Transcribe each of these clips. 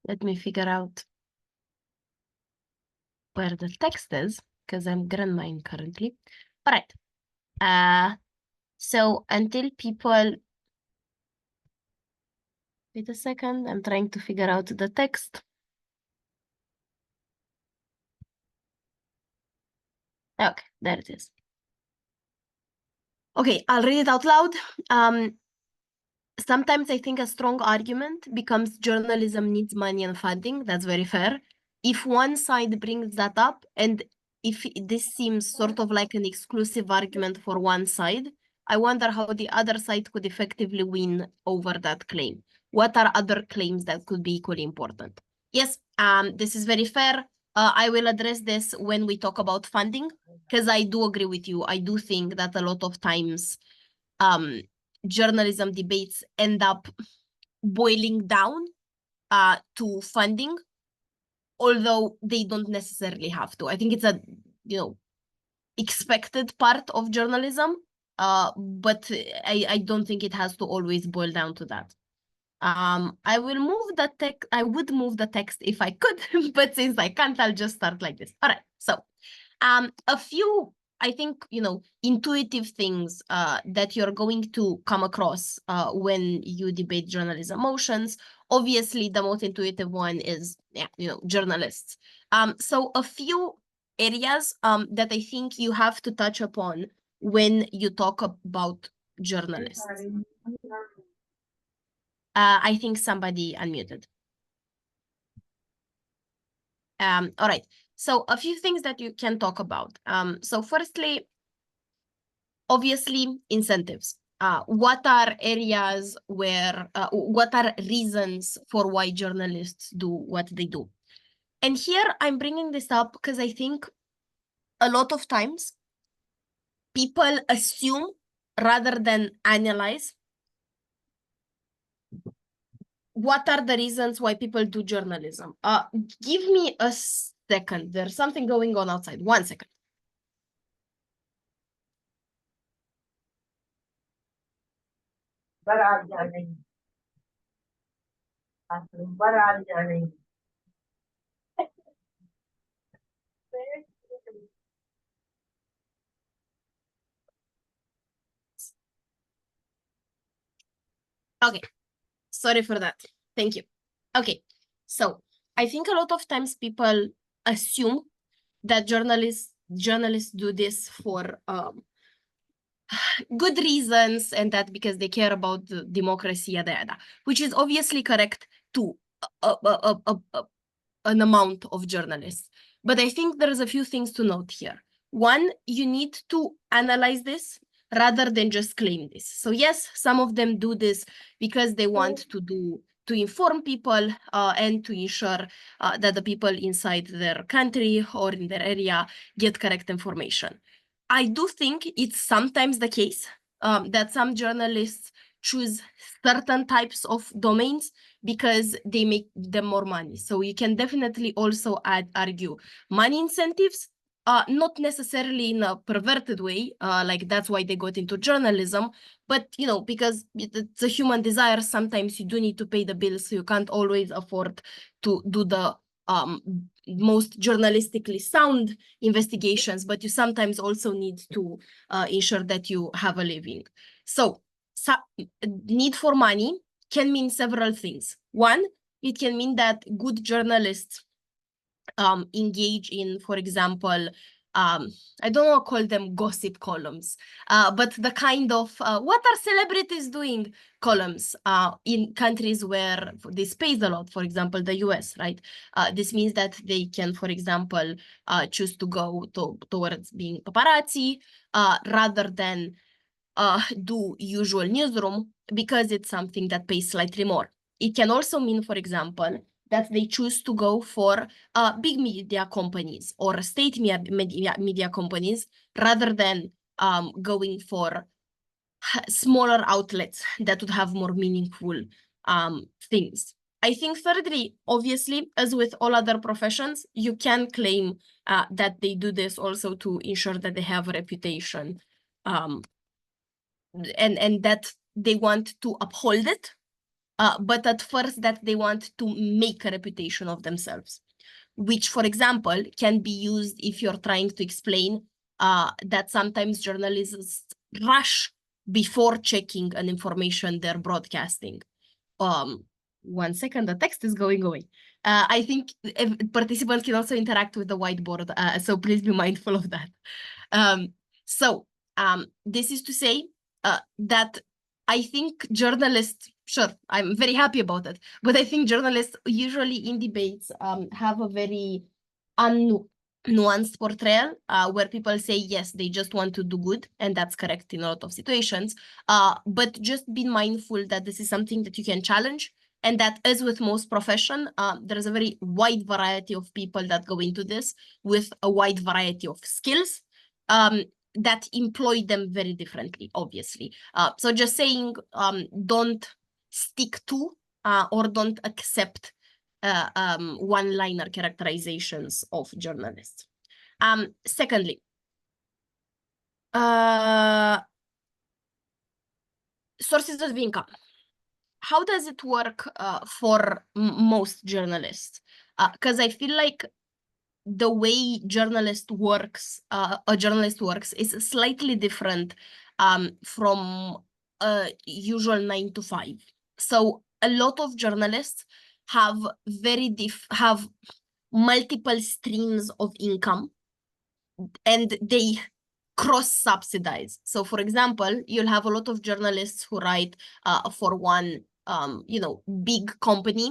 Let me figure out where the text is, because I'm grandmaing currently. All right. So until people, wait a second, I'm trying to figure out the text. Okay, there it is. Okay, I'll read it out loud. Sometimes I think a strong argument becomes journalism needs money and funding. That's very fair. If one side brings that up, and if this seems sort of like an exclusive argument for one side, I wonder how the other side could effectively win over that claim. What are other claims that could be equally important? Yes, this is very fair. I will address this when we talk about funding, because I do agree with you. I do think that a lot of times journalism debates end up boiling down to funding, although they don't necessarily have to. I think it's a expected part of journalism, but I don't think it has to always boil down to that. I will move the text. I would move the text if I could, but since I can't, I'll just start like this. All right. So, a few, I think, intuitive things that you're going to come across when you debate journalism motions. Obviously, the most intuitive one is, journalists. So a few areas that I think you have to touch upon when you talk about journalists. I think somebody unmuted. All right. So a few things that you can talk about. So firstly, obviously, incentives. What are areas where, what are reasons for why journalists do what they do? And here I'm bringing this up because I think a lot of times people assume rather than analyze what are the reasons why people do journalism. Give me a second. There's something going on outside. 1 second. Okay, sorry for that. Thank you. Okay, so I think a lot of times people assume that journalists do this for good reasons, and that because they care about the democracy, yada yada, which is obviously correct to an amount of journalists. But I think there's a few things to note here. One, you need to analyze this rather than just claim this. So yes, some of them do this because they want to inform people and to ensure that the people inside their country or in their area get correct information. I do think it's sometimes the case that some journalists choose certain types of domains because they make them more money. So you can definitely also argue money incentives, not necessarily in a perverted way, like that's why they got into journalism, but because it's a human desire, sometimes you do need to pay the bills, so you can't always afford to do the most journalistically sound investigations, but you sometimes also need to ensure that you have a living. So need for money can mean several things. One, it can mean that good journalists engage in, for example, I don't want to call them gossip columns, but the kind of what are celebrities doing columns in countries where this pays a lot, for example, the US, right? This means that they can, for example, choose to go towards being paparazzi rather than do usual newsroom because it's something that pays slightly more. It can also mean, for example, that they choose to go for big media companies or state media companies rather than going for smaller outlets that would have more meaningful things. I think thirdly, obviously, as with all other professions, you can claim that they do this also to ensure that they have a reputation and that they want to uphold it. but at first that they want to make a reputation of themselves, which, for example, can be used if you're trying to explain that sometimes journalists rush before checking an information they're broadcasting. 1 second, the text is going away. I think participants can also interact with the whiteboard, so please be mindful of that. This is to say that I think journalists, sure, I'm very happy about it, but I think journalists usually in debates have a very nuanced portrayal where people say, yes, they just want to do good, and that's correct in a lot of situations, but just be mindful that this is something that you can challenge, and that, as with most profession, there's a very wide variety of people that go into this with a wide variety of skills that employ them very differently, obviously. So just saying, don't stick to or don't accept one-liner characterizations of journalists. Secondly, sources of income. How does it work for most journalists? Because I feel like the way a journalist works is slightly different from a usual 9 to 5. So a lot of journalists have multiple streams of income, and they cross-subsidize. So, for example, you'll have a lot of journalists who write for one, big company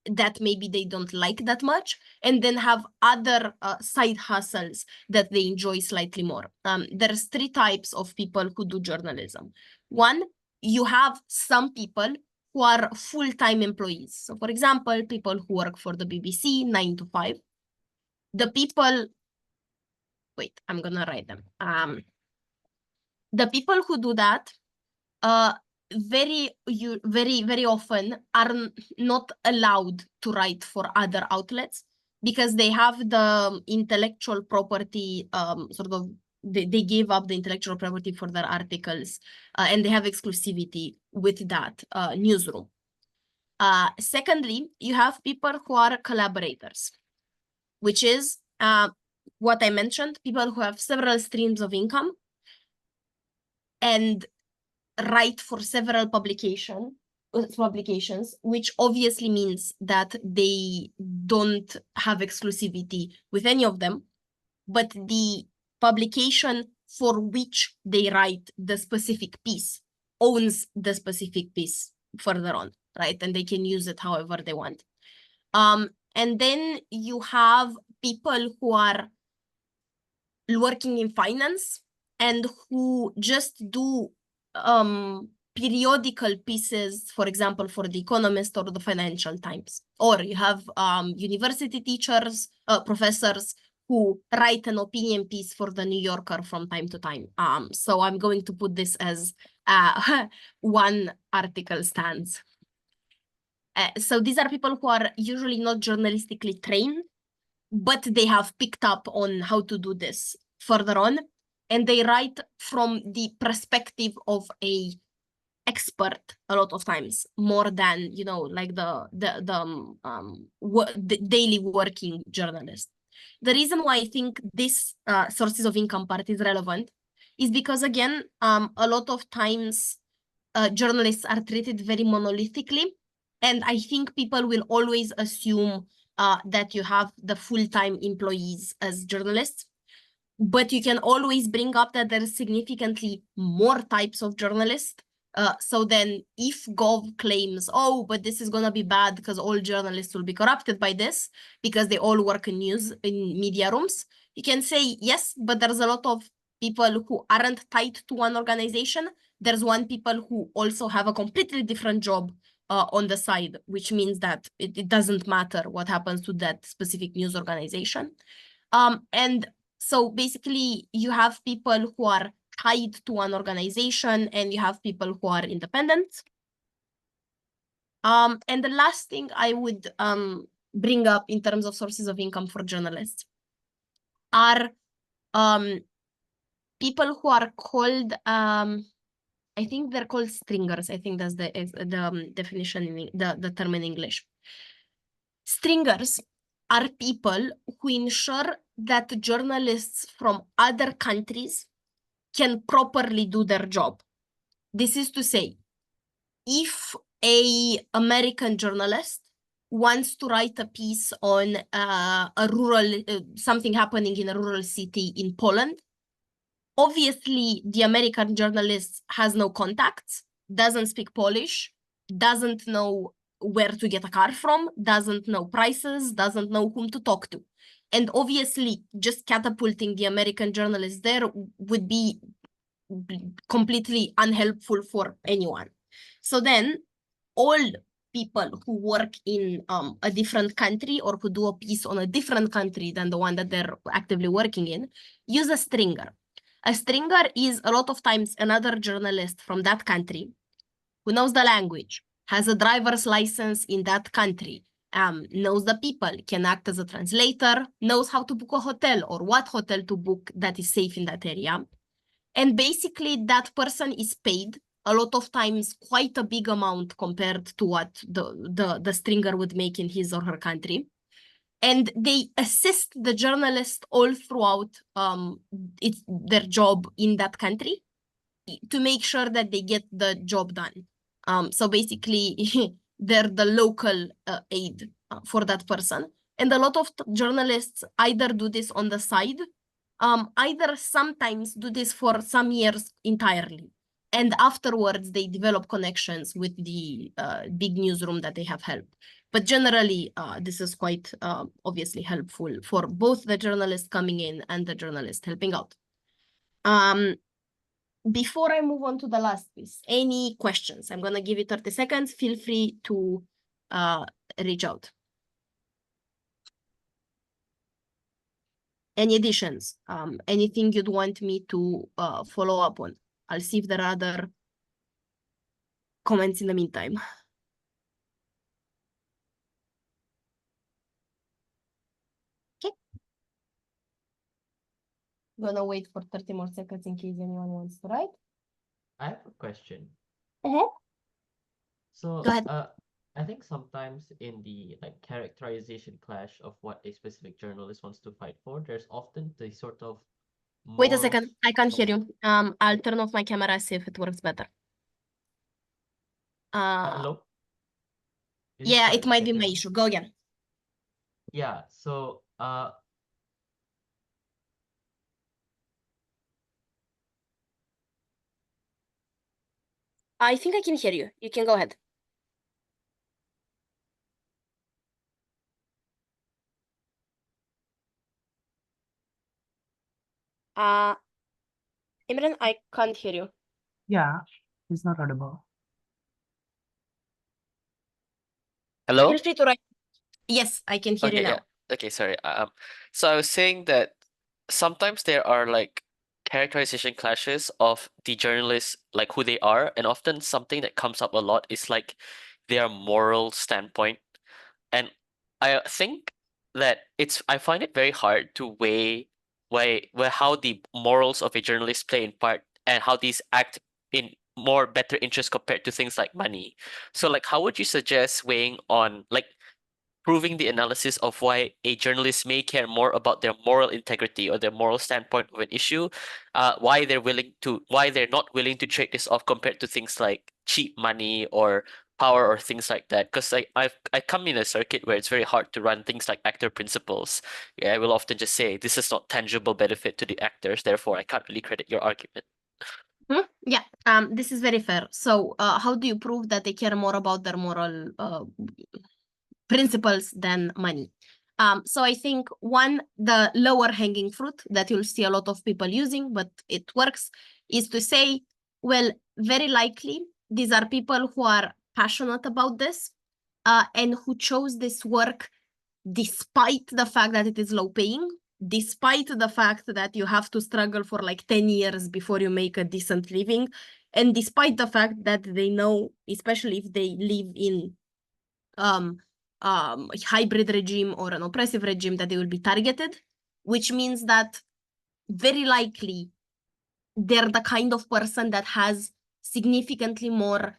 that maybe they don't like that much, and then have other side hustles that they enjoy slightly more. There's 3 types of people who do journalism. One, you have some people who are full-time employees. So, for example, people who work for the BBC 9 to 5. The people, wait, I'm gonna write them. The people who do that very often are not allowed to write for other outlets because they have the intellectual property they gave up the intellectual property for their articles and they have exclusivity with that newsroom. Secondly, you have people who are collaborators, which is what I mentioned, people who have several streams of income and write for several publications, which obviously means that they don't have exclusivity with any of them, but the publication for which they write the specific piece owns the specific piece further on, right? And they can use it however they want. And then you have people who are working in finance and who just do periodical pieces, for example, for The Economist or the Financial Times. Or you have university teachers, professors who write an opinion piece for the New Yorker from time to time. So I'm going to put this as one article stands. So these are people who are usually not journalistically trained, but they have picked up on how to do this further on, and they write from the perspective of a expert a lot of times, more than like the daily working journalist. The reason why I think this sources of income part is relevant is because, again, a lot of times journalists are treated very monolithically, and I think people will always assume that you have the full-time employees as journalists, but you can always bring up that there is significantly more types of journalists. So then if Gov claims, oh, but this is going to be bad because all journalists will be corrupted by this because they all work in media rooms, you can say, yes, but there's a lot of people who aren't tied to one organization. There's people who also have a completely different job on the side, which means that it doesn't matter what happens to that specific news organization. And so basically you have people who are tied to one organization and you have people who are independent. And the last thing I would bring up in terms of sources of income for journalists are people who are called I think they're called stringers. I think that's the definition, in the term in English. Stringers are people who ensure that journalists from other countries can properly do their job. This is to say, if an American journalist wants to write a piece on a rural, something happening in a rural city in Poland, obviously the American journalist has no contacts, doesn't speak Polish, doesn't know where to get a car from, doesn't know prices, doesn't know whom to talk to. And obviously just catapulting the American journalist there would be completely unhelpful for anyone. So then all people who work in a different country or who do a piece on a different country than the one that they're actively working in use a stringer. A stringer is a lot of times another journalist from that country who knows the language, has a driver's license in that country, knows the people, can act as a translator, knows how to book a hotel or what hotel to book that is safe in that area. And basically that person is paid a lot of times quite a big amount compared to what the stringer would make in his or her country. And they assist the journalist all throughout their job in that country to make sure that they get the job done. So basically, they're the local aid for that person. And a lot of journalists either do this on the side, either sometimes do this for some years entirely. And afterwards, they develop connections with the big newsroom that they have helped. But generally, this is quite obviously helpful for both the journalist coming in and the journalist helping out. Before I move on to the last piece, any questions? I'm going to give you 30 seconds. Feel free to reach out. Any additions? Anything you'd want me to follow up on? I'll see if there are other comments in the meantime. Okay. I'm gonna wait for 30 more seconds in case anyone wants to write. I have a question. So go ahead. I think sometimes in the characterization clash of what a specific journalist wants to fight for, there's often the sort of Wait a second, I can't hear you. I'll turn off my camera, see if it works better. Hello? Yeah, it might be my issue. Go again. Yeah, so I think I can hear you. You can go ahead. Imran, I can't hear you. Yeah, it's not audible. Hello? Feel free to write. Yes, I can hear you now. Yeah. Okay, sorry. So I was saying that sometimes there are like characterization clashes of the journalists, like who they are, and often something that comes up a lot is like their moral standpoint. And I think that I find it very hard to weigh how the morals of a journalist play in part and how these act in more better interest compared to things like money. So like how would you suggest weighing on like proving the analysis of why a journalist may care more about their moral integrity or their moral standpoint of an issue, why they're not willing to trade this off compared to things like cheap money or power or things like that? Because I come in a circuit where it's very hard to run things like actor principles. Yeah, I will often just say this is not tangible benefit to the actors, therefore I can't really credit your argument. Yeah, this is very fair. So how do you prove that they care more about their moral principles than money? So I think one, the lower hanging fruit that you'll see a lot of people using, but it works, is to say, well, very likely these are people who are passionate about this and who chose this work despite the fact that it is low paying, despite the fact that you have to struggle for like 10 years before you make a decent living, and despite the fact that they know, especially if they live in hybrid regime or an oppressive regime, that they will be targeted, which means that very likely they're the kind of person that has significantly more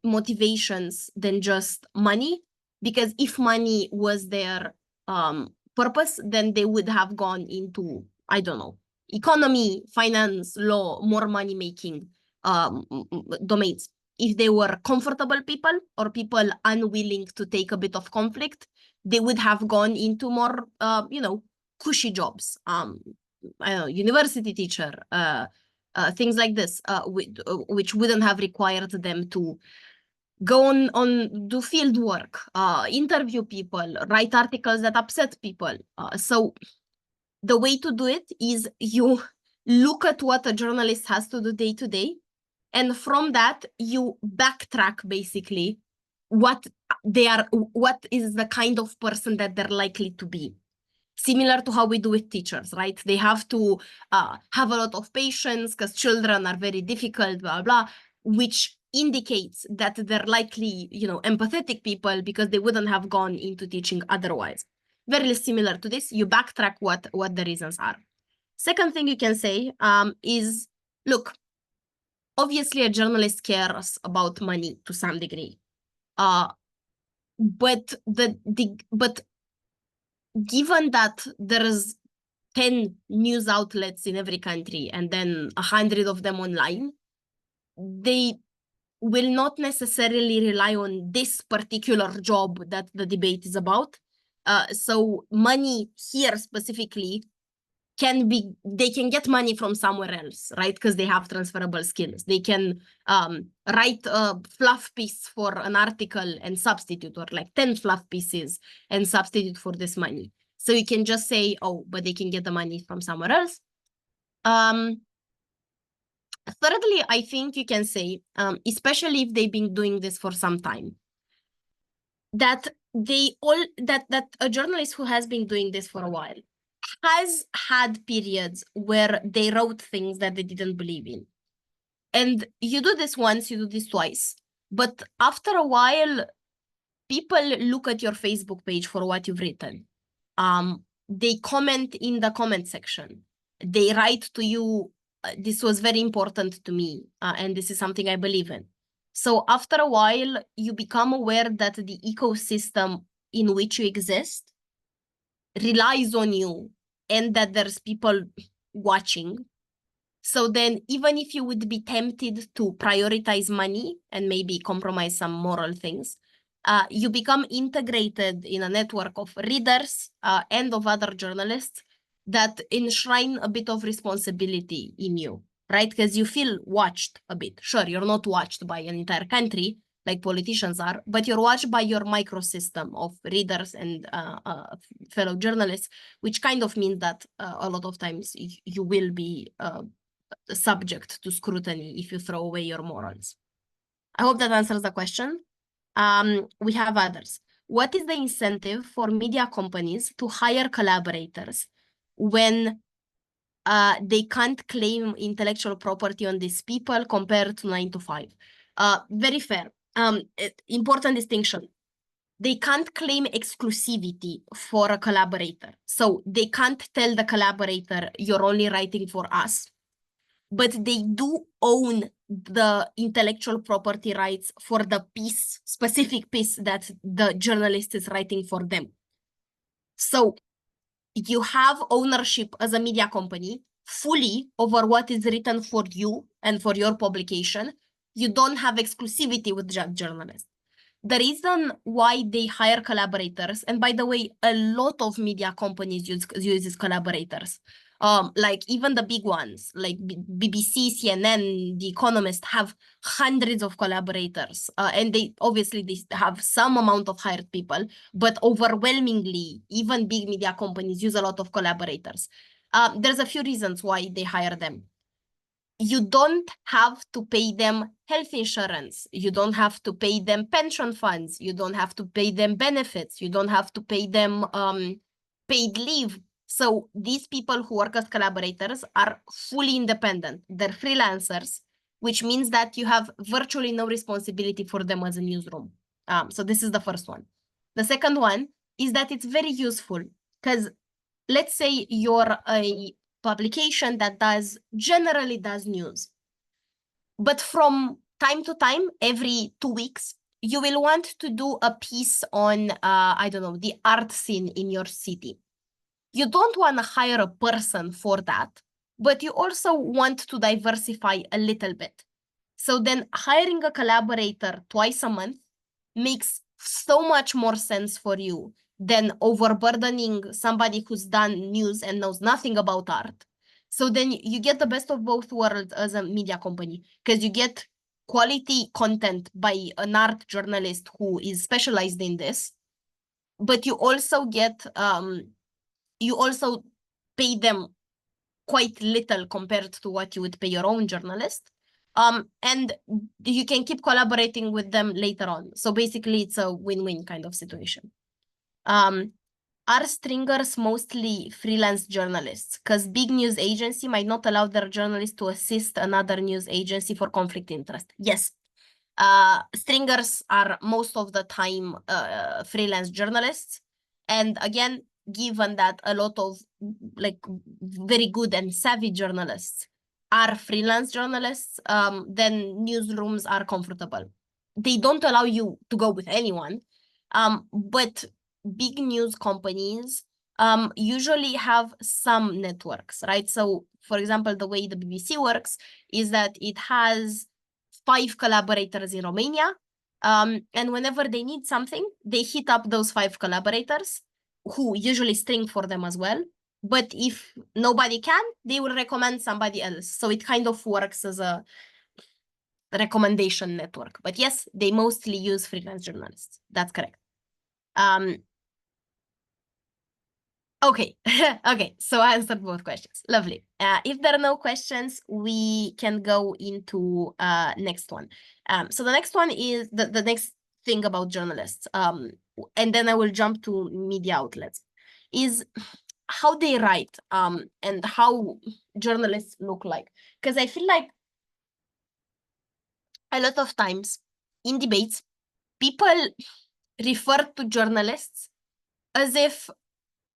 motivations than just money, because if money was their purpose, then they would have gone into, I don't know, economy, finance, law, more money making domains. If they were comfortable people or people unwilling to take a bit of conflict, they would have gone into more, cushy jobs. I don't know, university teacher, things like this, which wouldn't have required them to go on do field work, interview people, write articles that upset people. So the way to do it is you look at what a journalist has to do day to day, and from that you backtrack basically what is the kind of person that they're likely to be. Similar to how we do with teachers, right? They have to have a lot of patience because children are very difficult, blah, blah, which indicates that they're likely, empathetic people because they wouldn't have gone into teaching otherwise. Very similar to this, you backtrack what the reasons are. Second thing you can say is, look, obviously a journalist cares about money to some degree, but given that there's 10 news outlets in every country and then 100 of them online, they will not necessarily rely on this particular job that the debate is about. So money here specifically they can get money from somewhere else, right? Because they have transferable skills. They can write a fluff piece for an article and substitute, or like 10 fluff pieces and substitute for this money. So you can just say, oh, but they can get the money from somewhere else. Thirdly, I think you can say, especially if they've been doing this for some time, that a journalist who has been doing this for a while has had periods where they wrote things that they didn't believe in. And you do this once, you do this twice. But after a while, people look at your Facebook page for what you've written. They comment in the comment section. They write to you, this was very important to me, and this is something I believe in. So after a while, you become aware that the ecosystem in which you exist relies on you, and that there's people watching. So then even if you would be tempted to prioritize money and maybe compromise some moral things, you become integrated in a network of readers and of other journalists that enshrine a bit of responsibility in you, right? Because you feel watched a bit. Sure, you're not watched by an entire country like politicians are, but you're watched by your microsystem of readers and fellow journalists, which kind of means that a lot of times you will be subject to scrutiny if you throw away your morals. I hope that answers the question. We have others. What is the incentive for media companies to hire collaborators when they can't claim intellectual property on these people compared to 9 to 5? Very fair. Important distinction. They can't claim exclusivity for a collaborator. So they can't tell the collaborator, you're only writing for us. But they do own the intellectual property rights for the specific piece that the journalist is writing for them. So you have ownership as a media company fully over what is written for you and for your publication. You don't have exclusivity with journalists. The reason why they hire collaborators, and by the way, a lot of media companies uses collaborators. Like even the big ones, like BBC, CNN, The Economist, have hundreds of collaborators. And they have some amount of hired people, but overwhelmingly, even big media companies use a lot of collaborators. There's a few reasons why they hire them. You don't have to pay them health insurance. You don't have to pay them pension funds. You don't have to pay them benefits. You don't have to pay them paid leave. So these people who work as collaborators are fully independent. They're freelancers, which means that you have virtually no responsibility for them as a newsroom. So this is the first one. The second one is that it's very useful because let's say you're a publication that generally does news. But from time to time, every 2 weeks, you will want to do a piece on, I don't know, the art scene in your city. You don't want to hire a person for that, but you also want to diversify a little bit. So then hiring a collaborator twice a month makes so much more sense for you than overburdening somebody who's done news and knows nothing about art. So then you get the best of both worlds as a media company, because you get quality content by an art journalist who is specialized in this, but you also get, you also pay them quite little compared to what you would pay your own journalist. And you can keep collaborating with them later on. So basically it's a win-win kind of situation. Are stringers mostly freelance journalists? Because big news agency might not allow their journalists to assist another news agency for conflict interest. Yes. Stringers are most of the time freelance journalists. And again, given that a lot of like very good and savvy journalists are freelance journalists, then newsrooms are comfortable. They don't allow you to go with anyone, but big news companies usually have some networks, right? So for example, the way the BBC works is that it has 5 collaborators in Romania, and whenever they need something, they hit up those 5 collaborators who usually string for them as well. But if nobody can, they will recommend somebody else. So it kind of works as a recommendation network. But yes, they mostly use freelance journalists. That's correct. Okay, okay, so I answered both questions. Lovely. If there are no questions, we can go into next one. So the next one is the next thing about journalists, and then I will jump to media outlets, is how they write and how journalists look like. Because I feel like a lot of times in debates, people refer to journalists as if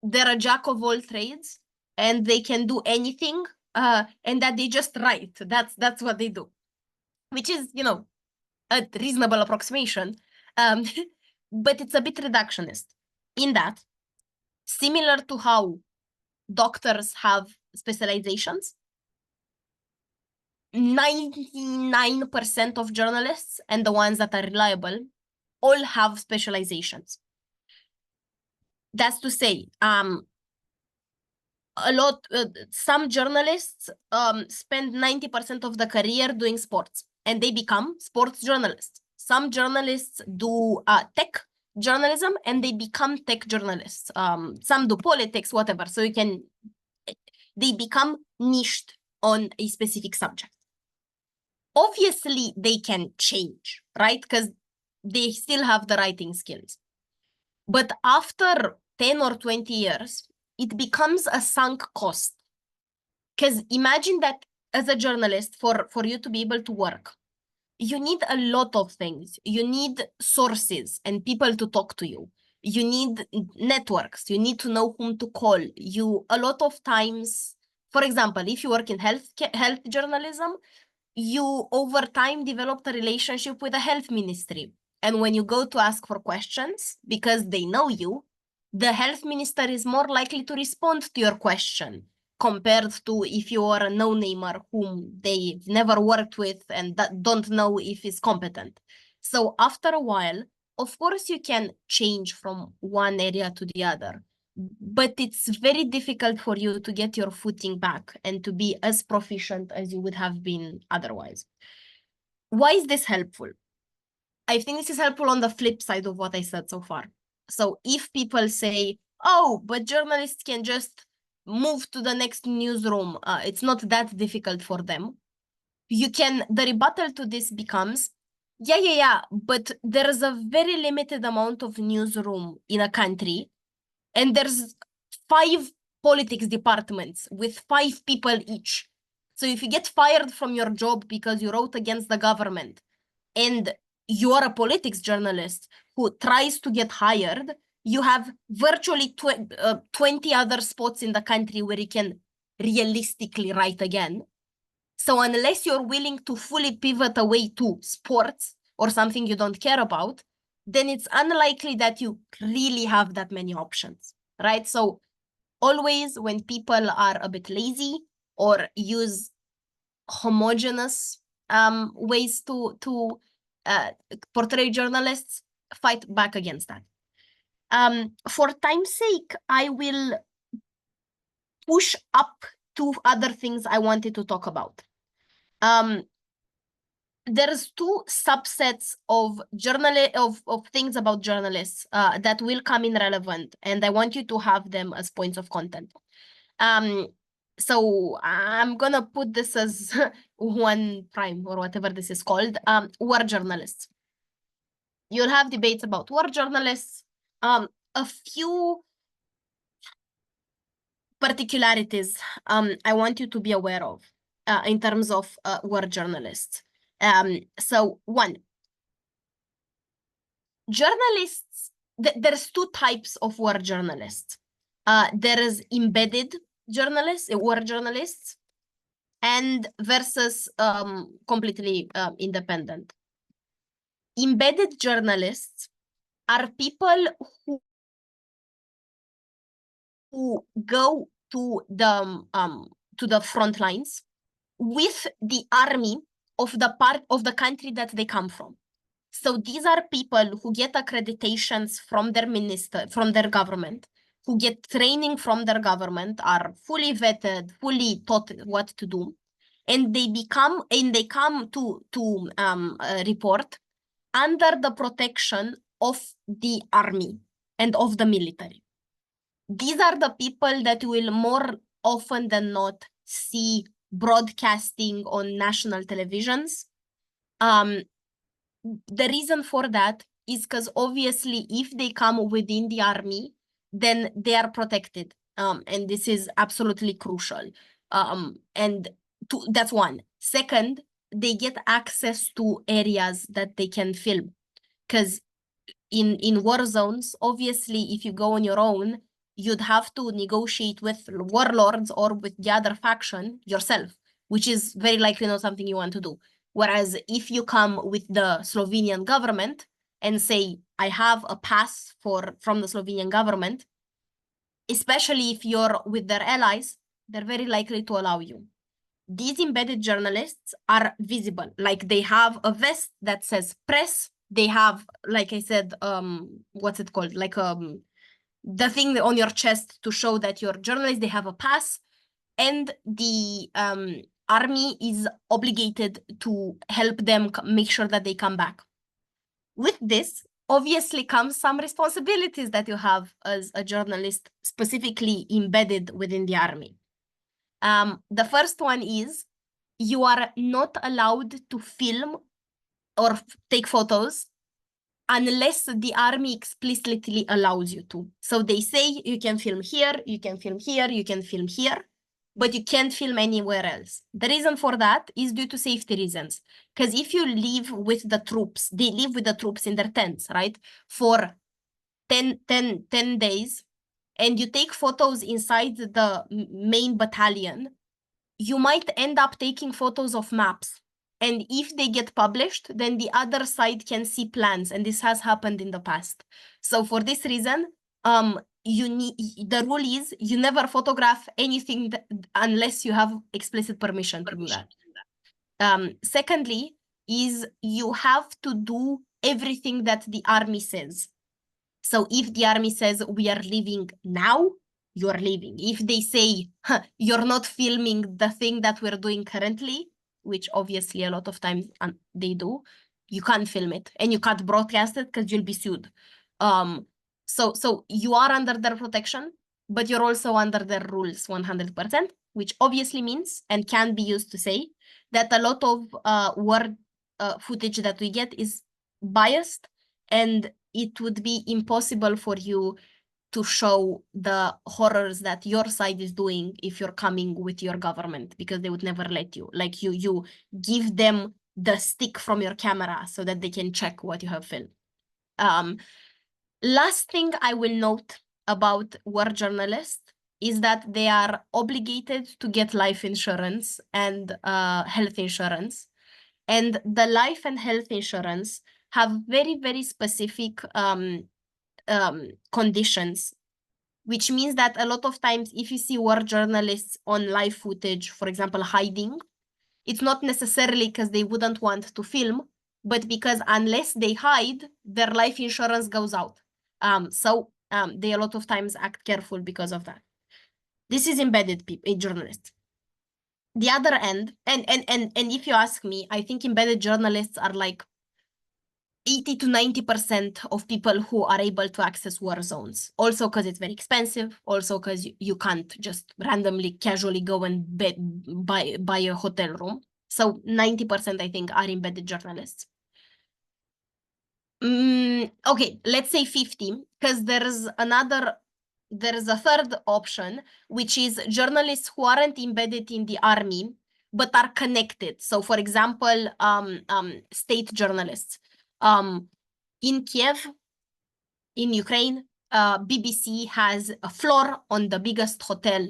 they're a jack of all trades and they can do anything, and that they just write. That's what they do, which is, you know, a reasonable approximation, but it's a bit reductionist in that, similar to how doctors have specializations, 99% of journalists, and the ones that are reliable, all have specializations. That's to say, some journalists spend 90% of the career doing sports and they become sports journalists. Some journalists do tech journalism and they become tech journalists. Some do politics, whatever. So they become niched on a specific subject. Obviously, they can change, right? Because they still have the writing skills. But after 10 or 20 years, it becomes a sunk cost. Because imagine that as a journalist, for you to be able to work, you need a lot of things. You need sources and people to talk to you. You need networks. You need to know whom to call. A lot of times, for example, if you work in health journalism, you over time developed a relationship with the health ministry. And when you go to ask for questions, because they know you, the health minister is more likely to respond to your question compared to if you are a no-namer whom they've never worked with and that don't know if he's competent. So after a while, of course, you can change from one area to the other, but it's very difficult for you to get your footing back and to be as proficient as you would have been otherwise. Why is this helpful? I think this is helpful on the flip side of what I said so far. So if people say, oh, but journalists can just move to the next newsroom, it's not that difficult for them. The rebuttal to this becomes, yeah, but there's a very limited amount of newsroom in a country, and there's 5 politics departments with 5 people each. So if you get fired from your job because you wrote against the government, and you are a politics journalist who tries to get hired, you have virtually 20 other spots in the country where you can realistically write again. So unless you're willing to fully pivot away to sports or something you don't care about, then it's unlikely that you really have that many options, right? So always when people are a bit lazy or use homogeneous ways to portray journalists, fight back against that. For time's sake, I will push up to other things I wanted to talk about. There's two subsets of things about journalists that will come in relevant, and I want you to have them as points of content. So I'm gonna put this as 1 prime or whatever this is called, war journalists. You'll have debates about war journalists, a few particularities I want you to be aware of in terms of war journalists. So 1, journalists, there's 2 types of war journalists. There is embedded journalists, war journalists, and versus completely independent. Embedded journalists are people who go to the front lines with the army of the part of the country that they come from. So these are people who get accreditations from their minister, from their government, who get training from their government, are fully vetted, fully taught what to do, and they come to report under the protection of the army and of the military. These are the people that will more often than not see broadcasting on national televisions. The reason for that is because obviously if they come within the army, then they are protected. And this is absolutely crucial. That's 1. Second, they get access to areas that they can film. Because in war zones, obviously, if you go on your own, you'd have to negotiate with warlords or with the other faction yourself, which is very likely not something you want to do. Whereas if you come with the Slovenian government and say, I have a pass from the Slovenian government, especially if you're with their allies, they're very likely to allow you. These embedded journalists are visible, like they have a vest that says press. They have, like I said, what's it called? Like the thing on your chest to show that you're a journalist. They have a pass, and the army is obligated to help them make sure that they come back. With this, obviously comes some responsibilities that you have as a journalist specifically embedded within the army. The first one is you are not allowed to film or take photos unless the army explicitly allows you to. So they say you can film here, you can film here, you can film here, but you can't film anywhere else. The reason for that is due to safety reasons. Because if you live with the troops, they live with the troops in their tents, right? For 10 days, and you take photos inside the main battalion, you might end up taking photos of maps. And if they get published, then the other side can see plans. And this has happened in the past. So for this reason, the rule is you never photograph anything unless you have explicit permission to do that. Secondly, is you have to do everything that the army says. So if the army says we are leaving now, you're leaving. If they say you're not filming the thing that we're doing currently, which obviously a lot of times they do, you can't film it and you can't broadcast it because you'll be sued. So you are under their protection, but you're also under their rules 100%, which obviously means and can be used to say that a lot of war footage that we get is biased, and it would be impossible for you to show the horrors that your side is doing if you're coming with your government, because they would never let you. Like you give them the stick from your camera so that they can check what you have filmed. Last thing I will note about war journalists is that they are obligated to get life insurance and health insurance. And the life and health insurance have very, very specific conditions, which means that a lot of times if you see war journalists on live footage, for example, hiding, it's not necessarily because they wouldn't want to film, but because unless they hide, their life insurance goes out. So they a lot of times act careful because of that. This is embedded journalists. The other end, and if you ask me, I think embedded journalists are like 80 to 90% of people who are able to access war zones. Also because it's very expensive, also because you can't just randomly, casually go and buy a hotel room. So 90% I think are embedded journalists. Okay, let's say 50, because there is a third option, which is journalists who aren't embedded in the army, but are connected. So for example, state journalists. In Kiev, in Ukraine, BBC has a floor on the biggest hotel,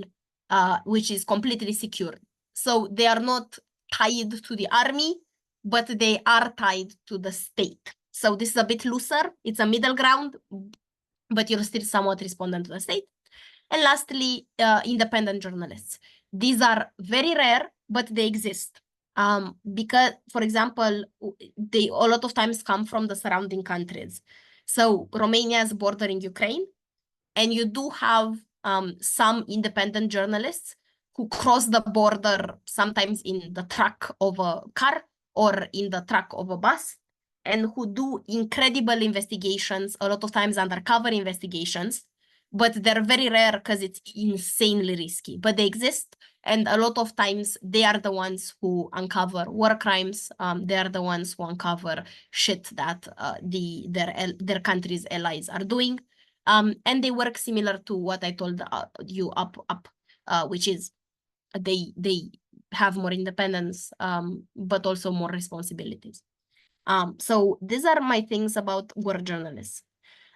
which is completely secure. So they are not tied to the army, but they are tied to the state. So this is a bit looser. It's a middle ground, but you're still somewhat respondent to the state. And lastly, independent journalists. These are very rare, but they exist. Because, for example, they a lot of times come from the surrounding countries. So Romania is bordering Ukraine, and you do have some independent journalists who cross the border sometimes in the truck of a car or in the truck of a bus, and who do incredible investigations, a lot of times undercover investigations, but they're very rare because it's insanely risky, but they exist. And a lot of times they are the ones who uncover war crimes. They are the ones who uncover shit that their country's allies are doing. And they work similar to what I told you up, which is they have more independence, but also more responsibilities. So these are my things about war journalists.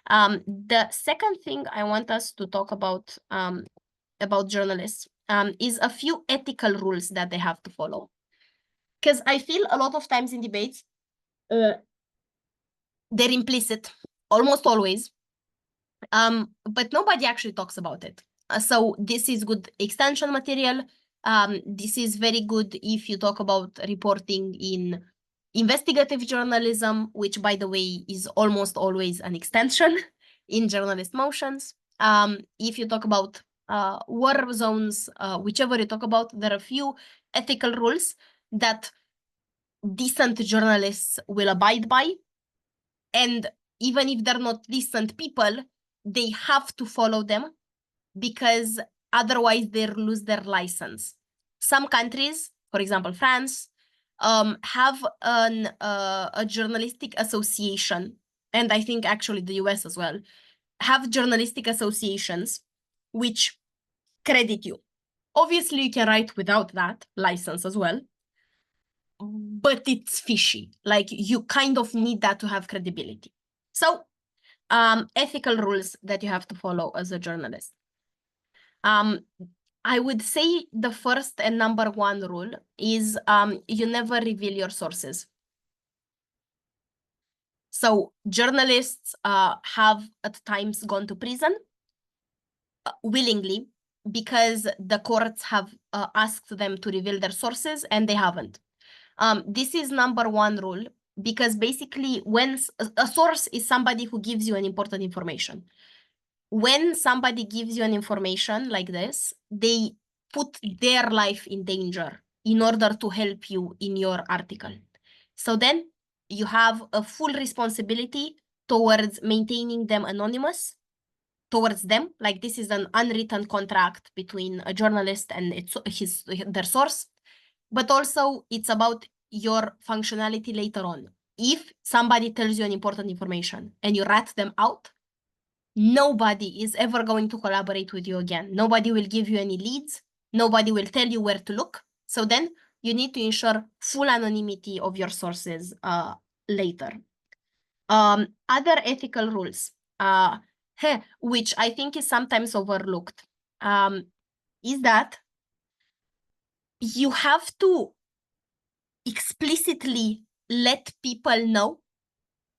The second thing I want us to talk about journalists is a few ethical rules that they have to follow. Because I feel a lot of times in debates, they're implicit, almost always, but nobody actually talks about it. So this is good extension material. This is very good if you talk about reporting in investigative journalism, which, by the way, is almost always an extension in journalist motions. If you talk about war zones, whichever you talk about, there are a few ethical rules that decent journalists will abide by. And even if they're not decent people, they have to follow them because otherwise they lose their license. Some countries, for example, France, have a journalistic association, and I think actually the US as well, have journalistic associations which credit you. Obviously, you can write without that license as well, but it's fishy. Like, you kind of need that to have credibility. So, ethical rules that you have to follow as a journalist. I would say the first and number one rule is you never reveal your sources. So journalists have at times gone to prison willingly because the courts have asked them to reveal their sources and they haven't. This is number one rule because basically when a source is somebody who gives you an important information. When somebody gives you an information like this, they put their life in danger in order to help you in your article. So then you have a full responsibility towards maintaining them anonymous towards them. Like, this is an unwritten contract between a journalist and their source, but also it's about your functionality later on. If somebody tells you an important information and you rat them out, nobody is ever going to collaborate with you again. Nobody will give you any leads. Nobody will tell you where to look. So then you need to ensure full anonymity of your sources later. Other ethical rules, which I think is sometimes overlooked. is that you have to explicitly let people know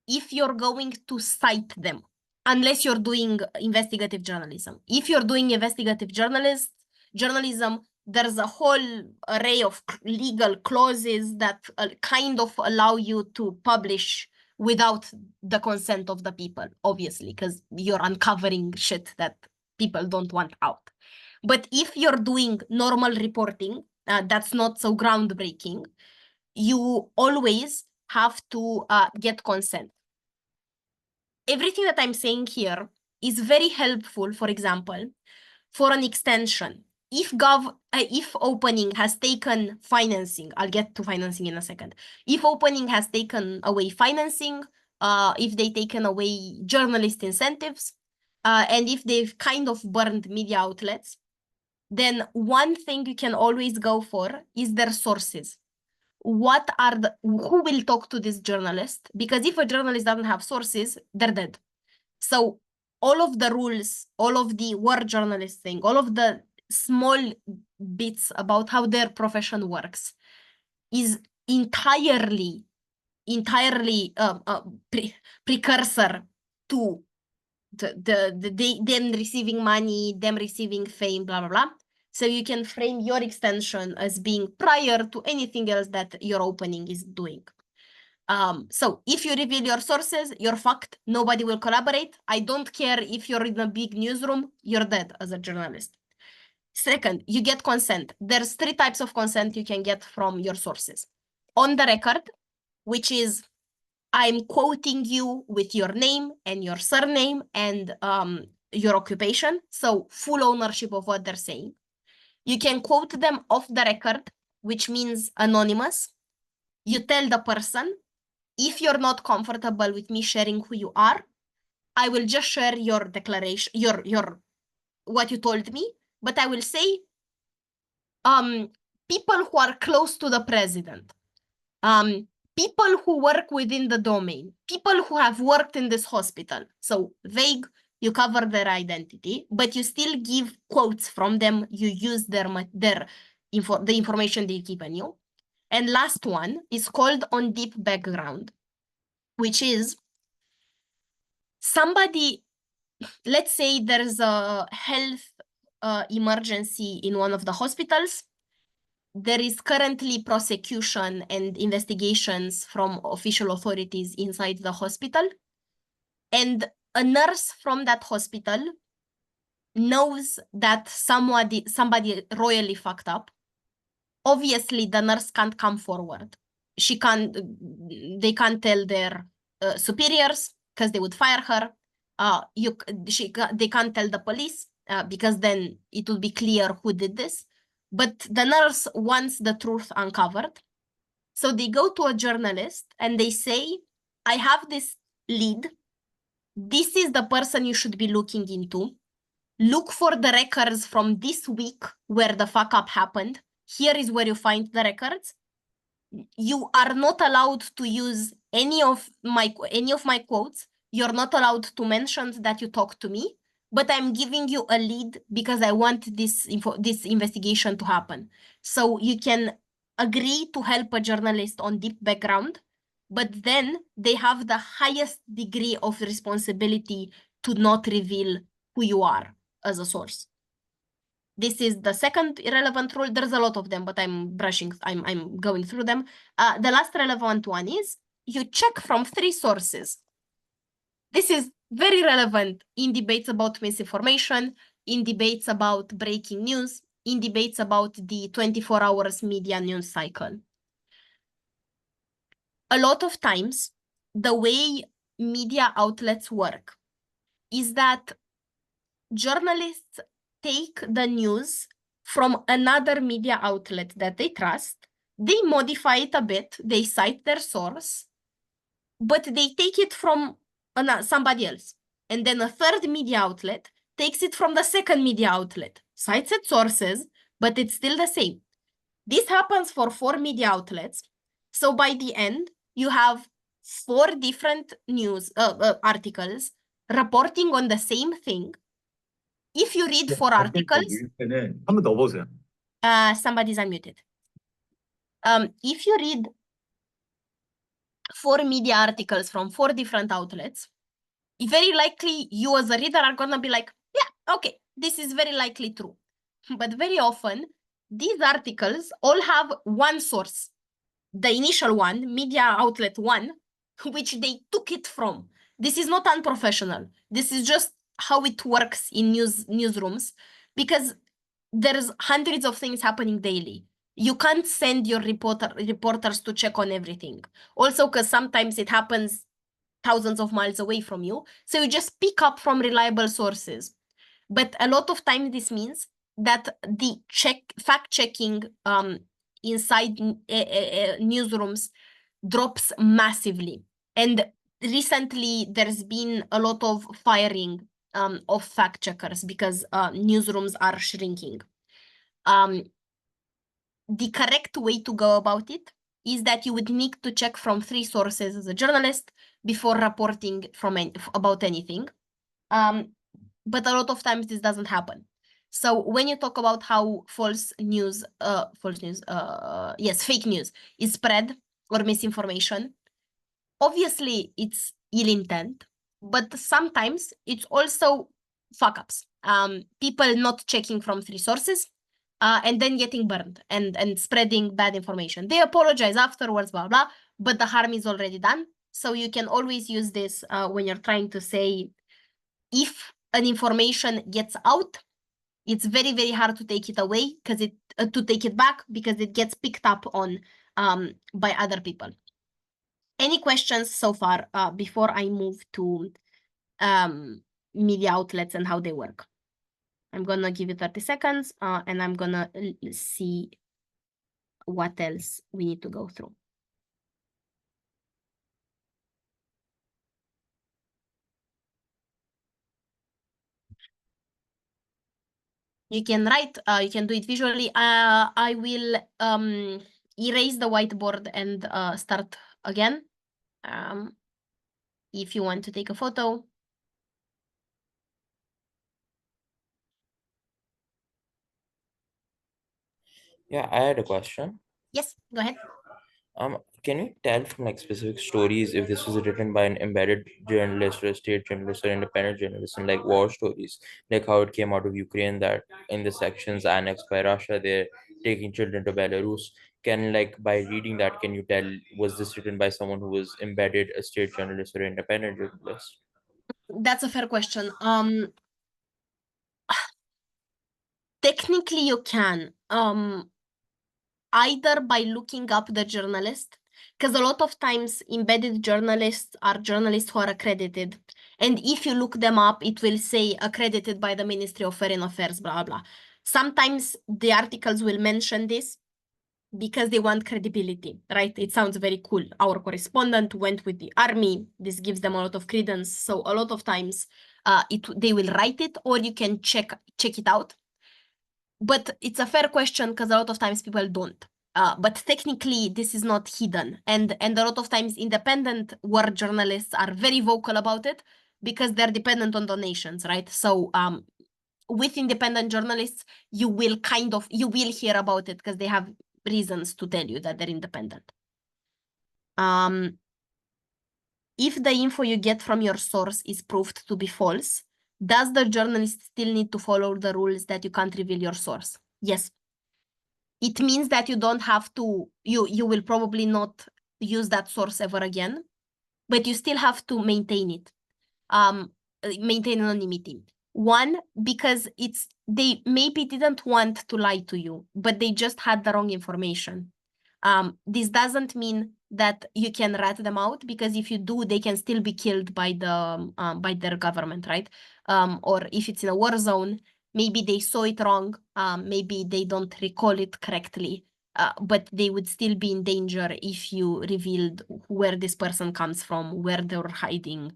if you're going to cite them, unless you're doing investigative journalism. If you're doing investigative journalism, there's a whole array of legal clauses that kind of allow you to publish without the consent of the people, obviously, because you're uncovering shit that people don't want out. But if you're doing normal reporting, that's not so groundbreaking, you always have to get consent. Everything that I'm saying here is very helpful, for example, for an extension. If opening has taken financing, I'll get to financing in a second. If opening has taken away financing, if they've taken away journalist incentives, and if they've kind of burned media outlets, then one thing you can always go for is their sources. Who will talk to this journalist? Because if a journalist doesn't have sources, they're dead. So all of the rules, all of the war journalist thing, all of the small bits about how their profession works is entirely precursor to them receiving money, them receiving fame, blah, blah, blah. So you can frame your extension as being prior to anything else that your opening is doing. So if you reveal your sources, you're fucked. Nobody will collaborate. I don't care if you're in a big newsroom, you're dead as a journalist. Second, you get consent. There's 3 types of consent you can get from your sources. On the record, which is I'm quoting you with your name and your surname and your occupation. So full ownership of what they're saying. You can quote them off the record, which means anonymous. You tell the person, if you're not comfortable with me sharing who you are, I will just share your declaration, your what you told me, but I will say people who are close to the president, people who work within the domain, people who have worked in this hospital. So vague, you cover their identity, but you still give quotes from them. You use the information they've given you. And last one is called on deep background, which is somebody, let's say there's a health emergency in one of the hospitals. There is currently prosecution and investigations from official authorities inside the hospital. And a nurse from that hospital knows that somebody royally fucked up. Obviously, the nurse can't come forward. They can't tell their superiors because they would fire her. They can't tell the police because then it will be clear who did this. But the nurse wants the truth uncovered. So they go to a journalist and they say, I have this lead. This is the person you should be looking into. Look for the records from this week where the fuck up happened. Here is where you find the records. You are not allowed to use any of my quotes. You're not allowed to mention that you talked to me. But I'm giving you a lead because I want this investigation to happen. So you can agree to help a journalist on deep background, but then they have the highest degree of responsibility to not reveal who you are as a source. This is the second relevant rule. There's a lot of them, but I'm going through them. The last relevant one is you check from 3 sources. This is very relevant in debates about misinformation, in debates about breaking news, in debates about the 24 hours media news cycle. A lot of times, the way media outlets work is that journalists take the news from another media outlet that they trust, they modify it a bit, they cite their source, but they take it from somebody else. And then a third media outlet takes it from the second media outlet, cites its sources, but it's still the same. This happens for 4 media outlets. So by the end, you have 4 different news articles reporting on the same thing if you read 4 articles, 한번 더 보세요. somebody's unmuted. If you read 4 media articles from 4 different outlets, very likely you as a reader are gonna be like, yeah, okay, this is very likely true. But very often, these articles all have one source. The initial one, media outlet 1, which they took it from. This is not unprofessional. This is just how it works in newsrooms, because there's hundreds of things happening daily. You can't send your reporters to check on everything. Also, because sometimes it happens thousands of miles away from you. So you just pick up from reliable sources. But a lot of times this means that the fact-checking inside newsrooms drops massively. And recently, there's been a lot of firing of fact-checkers because newsrooms are shrinking. The correct way to go about it is that you would need to check from 3 sources as a journalist before reporting about anything. But a lot of times this doesn't happen. So when you talk about how fake news is spread or misinformation, obviously it's ill intent, but sometimes it's also fuck-ups. People not checking from 3 sources and then getting burned and spreading bad information. They apologize afterwards, blah, blah, but the harm is already done. So you can always use this when you're trying to say, if an information gets out, it's very, very hard to take it away because to take it back because it gets picked up on by other people. Any questions so far before I move to media outlets and how they work? I'm gonna give you 30 seconds and I'm gonna see what else we need to go through. You can write, you can do it visually. I will erase the whiteboard and start again. If you want to take a photo. Yeah, I had a question. Yes, go ahead. Can you tell from like specific stories if this was written by an embedded journalist or a state journalist or independent journalist, and like war stories, like how it came out of Ukraine that in the sections annexed by Russia, they're taking children to Belarus. Can like by reading that, can you tell was this written by someone who was embedded, a state journalist or independent journalist? That's a fair question. Technically you can. Either by looking up the journalist, because a lot of times embedded journalists are journalists who are accredited. And if you look them up, it will say accredited by the Ministry of Foreign Affairs, blah, blah. Sometimes the articles will mention this because they want credibility, right? It sounds very cool. Our correspondent went with the army. This gives them a lot of credence. So a lot of times they will write it, or you can check it out. But it's a fair question because a lot of times people don't. But technically, this is not hidden. And a lot of times independent war journalists are very vocal about it because they're dependent on donations, right? So with independent journalists, you will hear about it because they have reasons to tell you that they're independent. If the info you get from your source is proved to be false, does the journalist still need to follow the rules that you can't reveal your source? Yes. It means that you don't have to, you will probably not use that source ever again, but you still have to maintain it, maintain anonymity. One, because they maybe didn't want to lie to you, but they just had the wrong information. This doesn't mean that you can rat them out, because if you do, they can still be killed by their government, right? Or if it's in a war zone, maybe they saw it wrong, maybe they don't recall it correctly, but they would still be in danger if you revealed where this person comes from, where they're hiding,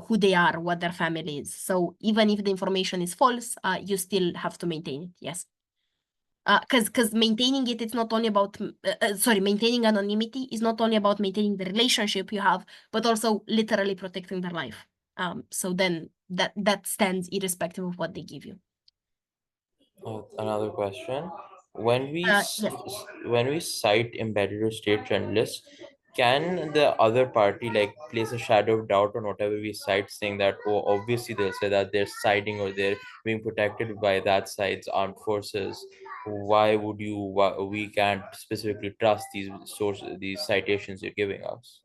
who they are, what their family is. So even if the information is false, you still have to maintain it, yes. Because maintaining it, it's not only about, maintaining anonymity is not only about maintaining the relationship you have, but also literally protecting their life. So then that stands irrespective of what they give you. Another question. When we Yes. when we cite embedded or state journalists, can the other party like place a shadow of doubt on whatever we cite, saying that, oh, obviously they'll say that they're siding or they're being protected by that side's armed forces. Why we can't specifically trust these sources, these citations you're giving us?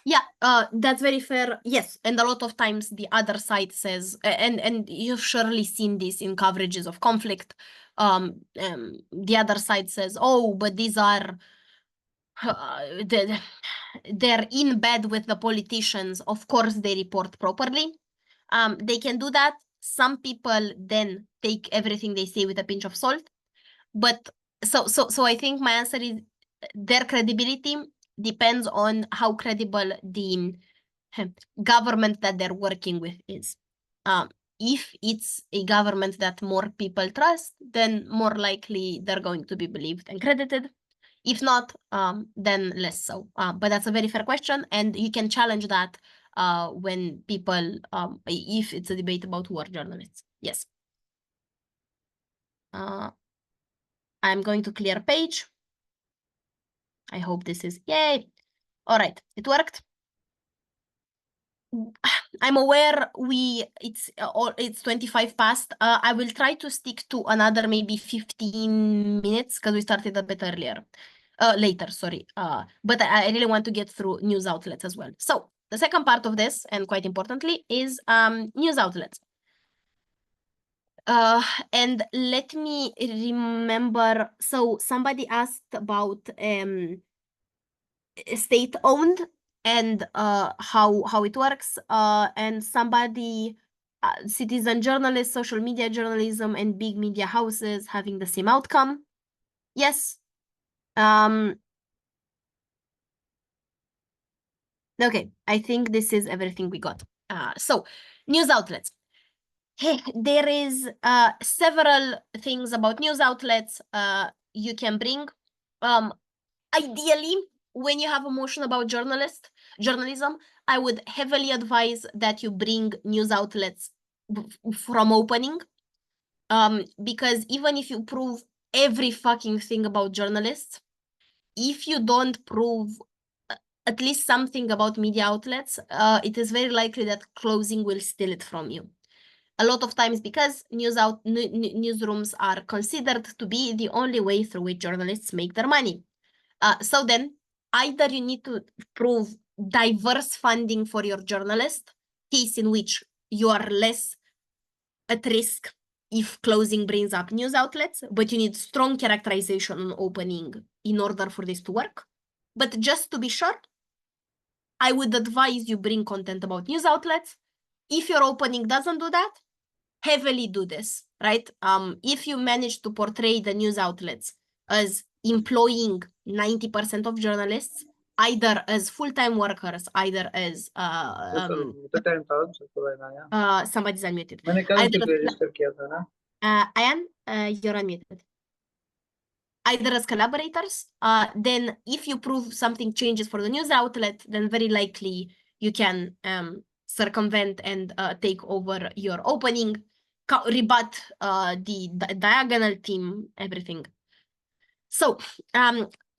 Yeah, that's very fair. Yes, and a lot of times the other side says, and you've surely seen this in coverages of conflict. The other side says, "Oh, but these are they're in bed with the politicians. Of course, they report properly. They can do that. Some people then take everything they say with a pinch of salt. But so I think my answer is their credibility depends on how credible the government that they're working with is. If it's a government that more people trust, then more likely they're going to be believed and credited. If not, then less so. But that's a very fair question, and you can challenge that when people, if it's a debate about who are journalists. Yes. I'm going to clear page. I hope this is, yay. All right, it worked. I'm aware it's 25 past. I will try to stick to another maybe 15 minutes because we started a bit later, sorry. But I really want to get through news outlets as well. So the second part of this, and quite importantly, is news outlets. And let me remember, so somebody asked about state-owned and how it works, and somebody, citizen journalists, social media journalism, and big media houses having the same outcome. Yes. Okay, I think this is everything we got. So news outlets. Hey, there is several things about news outlets you can bring. Ideally, when you have a motion about journalism, I would heavily advise that you bring news outlets from opening. Because even if you prove every fucking thing about journalists, if you don't prove at least something about media outlets, it is very likely that closing will steal it from you. A lot of times because newsrooms are considered to be the only way through which journalists make their money. So then either you need to prove diverse funding for your journalist, case in which you are less at risk if closing brings up news outlets, but you need strong characterization on opening in order for this to work. But just to be sure, I would advise you bring content about news outlets. If your opening doesn't do that, heavily do this, right? If you manage to portray the news outlets as employing 90% of journalists, either as full-time workers, either as somebody's unmuted. Ayan, you're unmuted. Either as collaborators, then if you prove something changes for the news outlet, then very likely you can circumvent and take over your opening, rebut the diagonal team, everything. So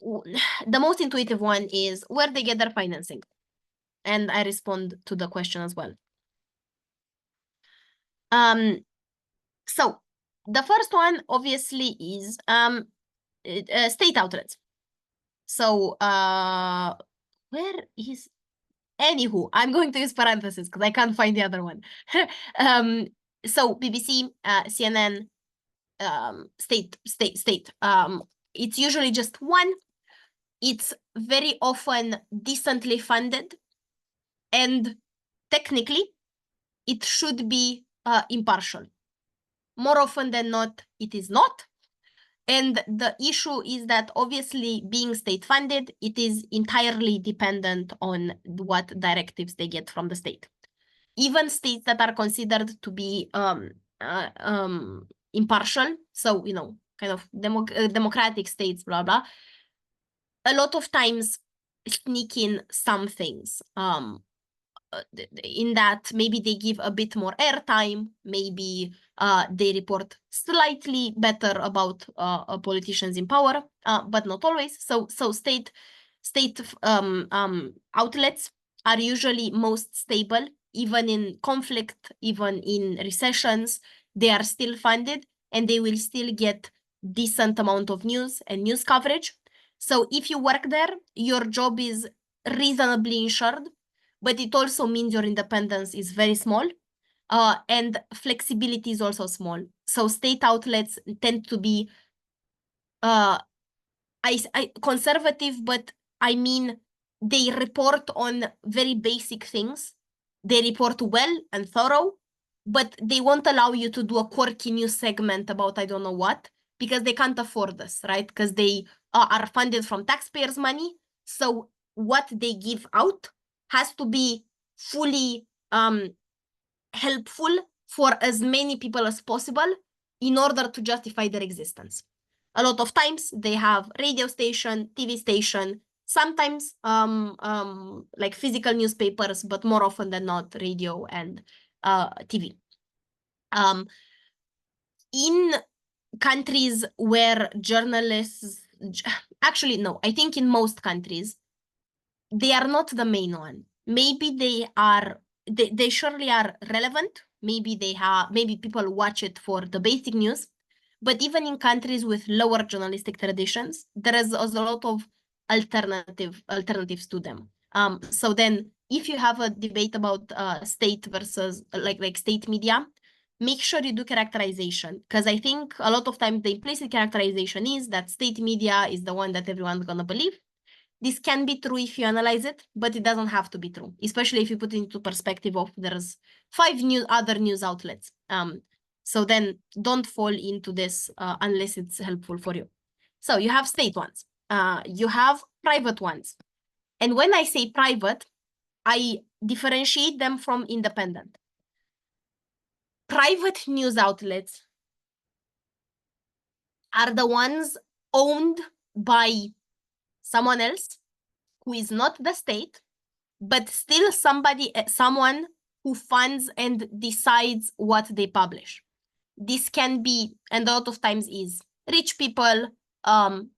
the most intuitive one is where they get their financing. And I respond to the question as well. So the first one obviously is state outlets. So where is, anywho, I'm going to use parentheses because I can't find the other one. So BBC, CNN, state. It's usually just one. It's very often decently funded, and technically it should be impartial. More often than not, it is not. And the issue is that obviously being state funded, it is entirely dependent on what directives they get from the state. Even states that are considered to be impartial, so, you know, kind of democratic states, blah, blah, a lot of times sneak in some things. In that maybe they give a bit more airtime, maybe they report slightly better about politicians in power, but not always. So state outlets are usually most stable, even in conflict, even in recessions. They are still funded and they will still get decent amount of news and news coverage. So if you work there, your job is reasonably insured, but it also means your independence is very small. And flexibility is also small. So state outlets tend to be conservative, but I mean, they report on very basic things. They report well and thorough, but they won't allow you to do a quirky news segment about I don't know what, because they can't afford this, right? Because they are funded from taxpayers' money. So what they give out has to be fully helpful for as many people as possible in order to justify their existence. A lot of times they have radio station, TV station, sometimes like physical newspapers, but more often than not radio and TV. In countries where journalists, actually no, I think in most countries, they are not the main one. Maybe they are, they surely are relevant. Maybe they have, maybe people watch it for the basic news. But even in countries with lower journalistic traditions, there is a lot of alternatives to them. So then if you have a debate about state versus like state media, make sure you do characterization, because I think a lot of times the implicit characterization is that state media is the one that everyone's gonna believe. This can be true if you analyze it, but it doesn't have to be true, especially if you put it into perspective of there's 5 other news outlets. So then don't fall into this unless it's helpful for you. So you have state ones, you have private ones. And when I say private, I differentiate them from independent. Private news outlets are the ones owned by someone else who is not the state, but still someone who funds and decides what they publish. This can be, and a lot of times is, rich people,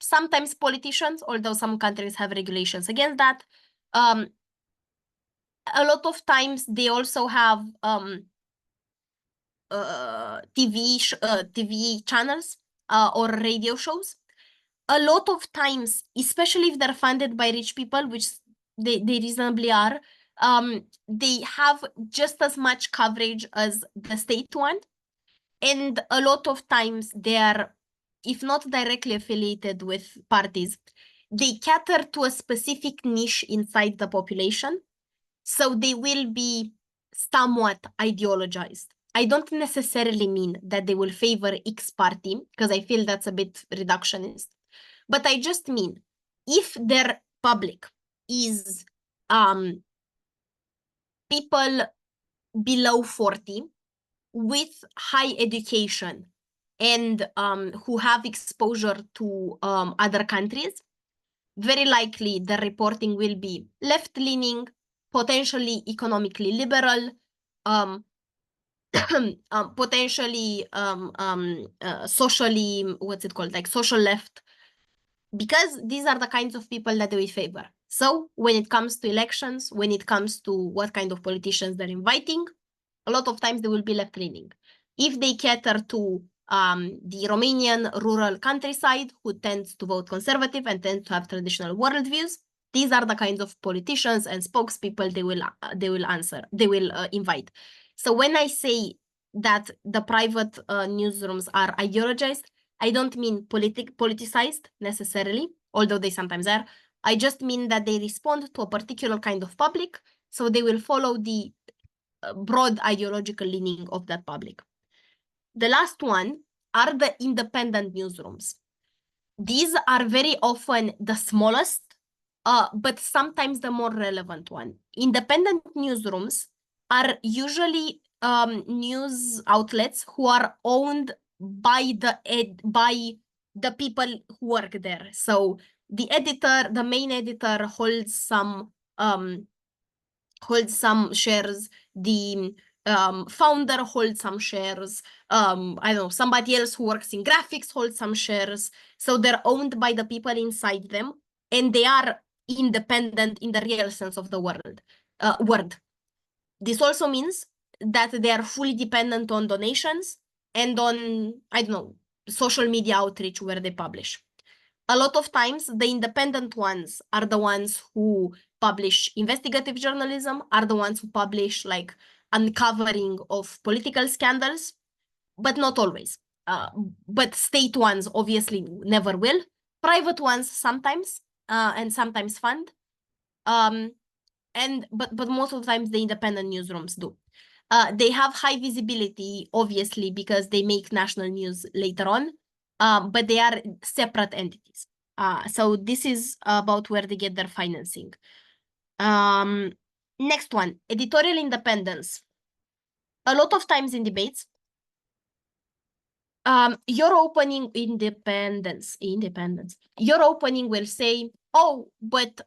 sometimes politicians, although some countries have regulations against that. A lot of times they also have TV channels or radio shows. A lot of times, especially if they're funded by rich people, which they reasonably are, they have just as much coverage as the state one. And a lot of times they are, if not directly affiliated with parties, they cater to a specific niche inside the population. So they will be somewhat ideologized. I don't necessarily mean that they will favor X party, because I feel that's a bit reductionist. But I just mean, if their public is people below 40 with high education and who have exposure to other countries, very likely the reporting will be left-leaning, potentially economically liberal, potentially socially, what's it called, like social left, because these are the kinds of people that they will favor. So when it comes to elections, when it comes to what kind of politicians they're inviting, a lot of times they will be left-leaning. If they cater to the Romanian rural countryside, who tends to vote conservative and tends to have traditional worldviews, these are the kinds of politicians and spokespeople they will invite. So when I say that the private newsrooms are ideologized, I don't mean politicized necessarily, although they sometimes are. I just mean that they respond to a particular kind of public, so they will follow the broad ideological leaning of that public. The last one are the independent newsrooms. These are very often the smallest, but sometimes the more relevant one. Independent newsrooms are usually news outlets who are owned by the people who work there. So the editor, the main editor, holds some shares. The founder holds some shares. I don't know, somebody else who works in graphics holds some shares. So they're owned by the people inside them, and they are independent in the real sense of the word. This also means that they are fully dependent on donations and on, I don't know, social media outreach where they publish. A lot of times, the independent ones are the ones who publish investigative journalism, are the ones who publish like uncovering of political scandals, but not always. But state ones obviously never will. Private ones sometimes, and sometimes fund. But most of the times the independent newsrooms do. They have high visibility, obviously, because they make national news later on, but they are separate entities. So this is about where they get their financing. Next one, editorial independence. A lot of times in debates, your opening your opening will say, oh, but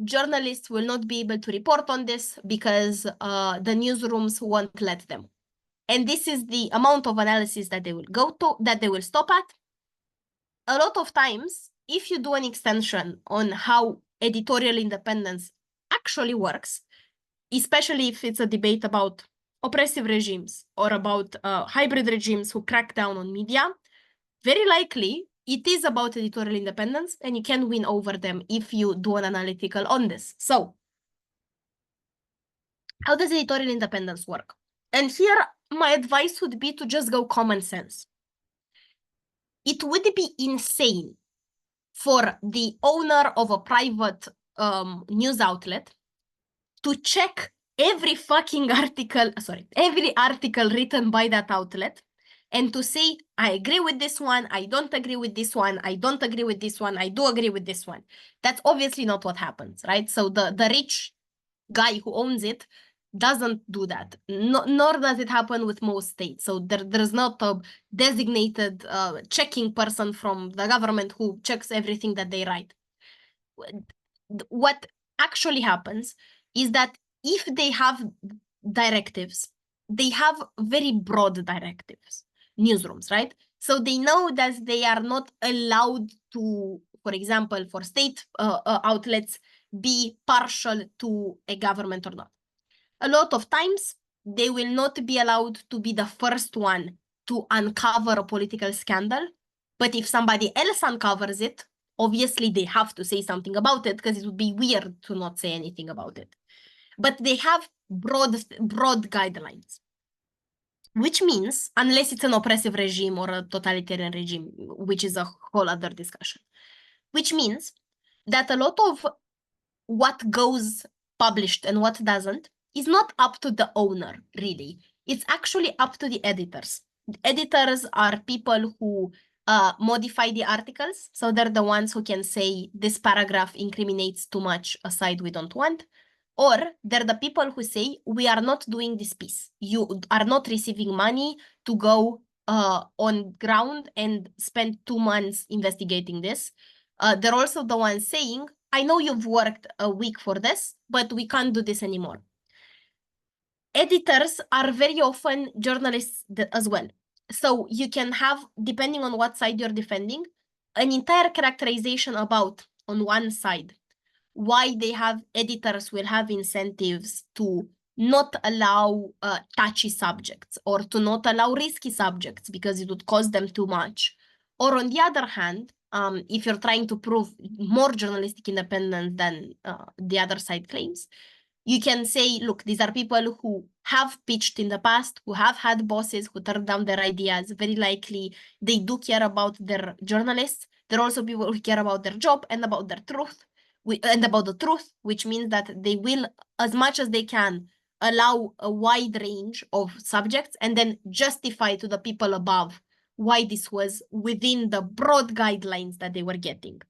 journalists will not be able to report on this because the newsrooms won't let them. And this is the amount of analysis that they will go to, that they will stop at. A lot of times, if you do an extension on how editorial independence actually works, especially if it's a debate about oppressive regimes or about hybrid regimes who crack down on media, very likely it is about editorial independence, and you can win over them if you do an analytical on this. So how does editorial independence work? And here, my advice would be to just go common sense. It would be insane for the owner of a private news outlet to check every fucking article, every article written by that outlet, and to say, I agree with this one, I don't agree with this one, I don't agree with this one, I do agree with this one. That's obviously not what happens, right? So the rich guy who owns it doesn't do that, nor does it happen with most states. So there's not a designated checking person from the government who checks everything that they write. What actually happens is that if they have directives, they have very broad directives, newsrooms, right? So they know that they are not allowed to, for example, for state outlets, be partial to a government or not. A lot of times, they will not be allowed to be the first one to uncover a political scandal. But if somebody else uncovers it, obviously they have to say something about it, because it would be weird to not say anything about it. But they have broad guidelines, which means, unless it's an oppressive regime or a totalitarian regime, which is a whole other discussion, which means that a lot of what goes published and what doesn't is not up to the owner, really. It's actually up to the editors. The editors are people who modify the articles. So they're the ones who can say this paragraph incriminates too much a side we don't want. Or they're the people who say, we are not doing this piece. You are not receiving money to go on ground and spend 2 months investigating this. They're also the ones saying, I know you've worked a week for this, but we can't do this anymore. Editors are very often journalists as well. So you can have, depending on what side you're defending, an entire characterization about, on one side, why they have editors will have incentives to not allow touchy subjects or to not allow risky subjects because it would cost them too much. Or on the other hand, if you're trying to prove more journalistic independence than the other side claims, you can say, look, these are people who have pitched in the past, who have had bosses who turned down their ideas. Very likely they do care about their journalists. There are also people who care about their job and about their truth, and about the truth, which means that they will, as much as they can, allow a wide range of subjects and then justify to the people above why this was within the broad guidelines that they were getting.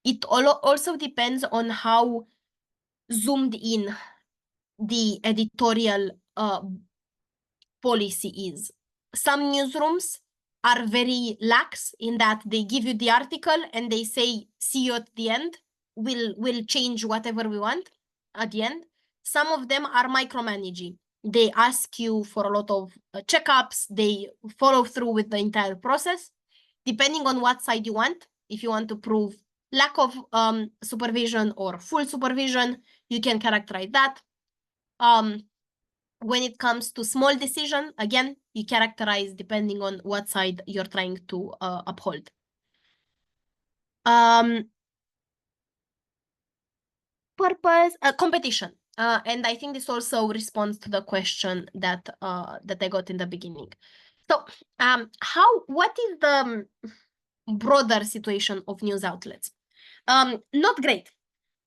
It also depends on how zoomed in the editorial policy is. Some newsrooms are very lax in that they give you the article and they say, see you at the end. We'll change whatever we want at the end. Some of them are micromanaging. They ask you for a lot of checkups. They follow through with the entire process, depending on what side you want. If you want to prove lack of supervision or full supervision, you can characterize that. When it comes to small decision, again, you characterize depending on what side you're trying to uphold. Competition. And I think this also responds to the question that that I got in the beginning. So what is the broader situation of news outlets? Not great,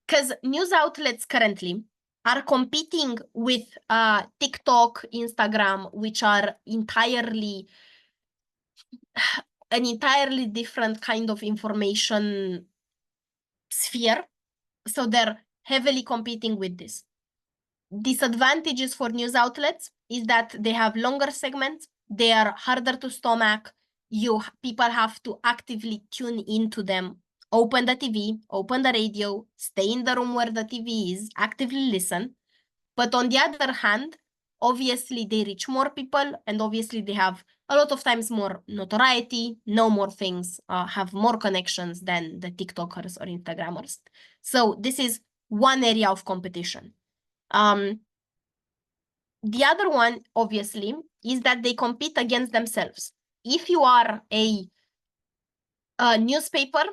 because news outlets currently are competing with TikTok, Instagram, which are an entirely different kind of information sphere. So they're heavily competing with this. Disadvantages for news outlets is that they have longer segments, they are harder to stomach, people have to actively tune into them, open the TV, open the radio, stay in the room where the TV is, actively listen. But on the other hand, obviously they reach more people, and obviously they have a lot of times more notoriety, know more things, have more connections than the TikTokers or Instagrammers. So this is one area of competition. The other one, obviously, is that they compete against themselves. If you are a newspaper,